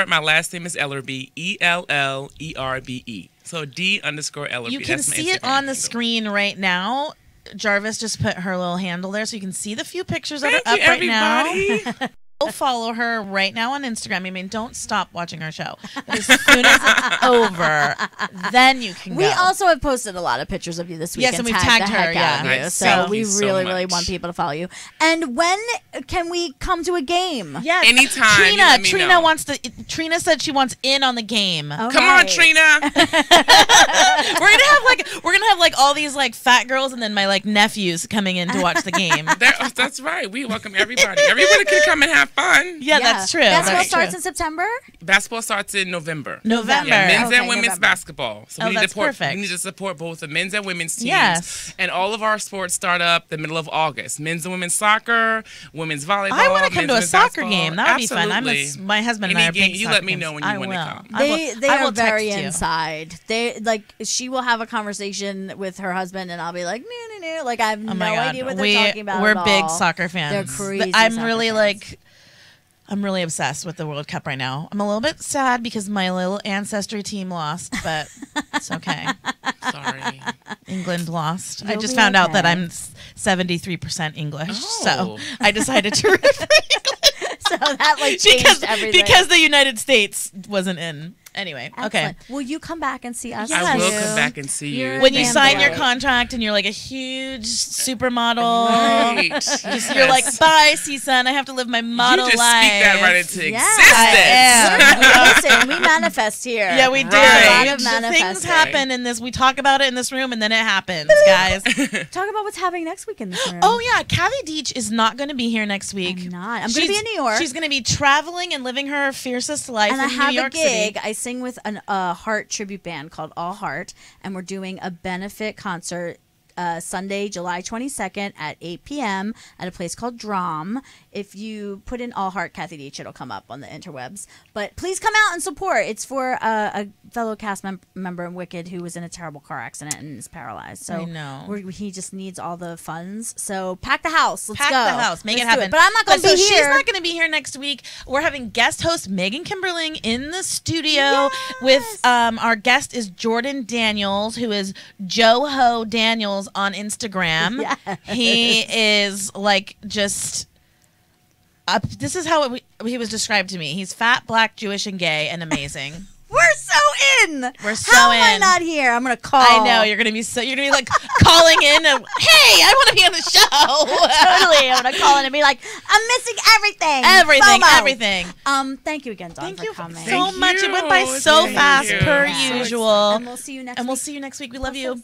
my last name is Ellerbee, ELLERBE. So D_Ellerbee. You can That's my see it Instagram on the handle. screen right now. Jarvis just put her little handle there, so you can see the few pictures that Thank are up you, right now. everybody. Go follow her right now on Instagram. I mean, don't stop watching our show. But as soon as it's over, then you can We go. also have posted a lot of pictures of you this week. Yes, and we've tagged the her, heck out of yeah. you. Nice. So Thank we you so really much. want people to follow you. And when can we come to a game? Yes. Anytime, you Trina, let me Trina know. wants to. Trina said she wants in on the game. All Come on, right. Trina. We're gonna have like all these like fat girls and then my like nephews coming in to watch the game. That's right. We welcome everybody. Everybody can come and have fun. Yeah, that's true. Basketball That's starts true. in September. Basketball starts in November. November. Yeah, men's Okay, and women's November. basketball. So Oh, we need that's to perfect. We need to support both the men's and women's teams. Yes. And all of our sports start up the middle of August. Men's and women's soccer, women's volleyball. I want to come men's to a women's soccer basketball. game. That would be fun. Absolutely. My husband and I Any are game, big you soccer let me fans. know when you I wanna will. come. They I will are very text you. inside. They like she will have a conversation with her husband, and I'll be like, no. Like I have Oh no my God. idea what they're talking about. We're at big all. soccer fans. They're crazy. I'm soccer really fans. like. I'm really obsessed with the World Cup right now. I'm a little bit sad because my little ancestry team lost, but it's okay. Sorry. England lost. I You'll just be found out that okay. I'm 73% English, so Oh. I decided to root for England So that like changed everything. because the United States wasn't in. Anyway, okay. Excellent. Will you come back and see us? Yes. I will too? come back and see you. You're When you Damn sign your right. contract and you're like a huge supermodel, Right. you're like, bye, C-Sun, I have to live my model you just life. speak that right into Yes. existence. Listen, we manifest here. Yeah, we do. Right. A lot of Things manifesting. happen in this. We talk about it in this room, and then it happens, guys. Talk about what's happening next week in this room. Oh yeah, Kathy Deach is not going to be here next week. I'm not. I'm going to be in New York. She's going to be traveling and living her fiercest life and in I have New York a gig. City. I sing with a Heart tribute band called All Heart, and we're doing a benefit concert Sunday, July 22nd at 8 p.m. at a place called Drum. If you put in All Heart Kathy Deach, it'll come up on the interwebs. But please come out and support. It's for a fellow cast member in Wicked who was in a terrible car accident and is paralyzed. So I know. he just needs all the funds. So pack the house. Let's go. Pack the house. Make it happen. But I'm not going to be here. She's not going to be here next week. We're having guest host Megan Kimberling in the studio with our guest is Jordan Daniels, who is Joho Daniels on Instagram. Yes. He is like just this is how he was described to me. He's fat, black, Jewish, and gay, and amazing. We're so in. We're so How in. am I not here? I'm gonna call. I know you're gonna be like calling in. And, hey, I want to be on the show. Totally. I'm gonna call in and be like, I'm missing everything. Everything. Thank you again, Dawn, for coming. So much. It went by Thank so you. fast Thank per you. usual. And we'll see you next week. We love you.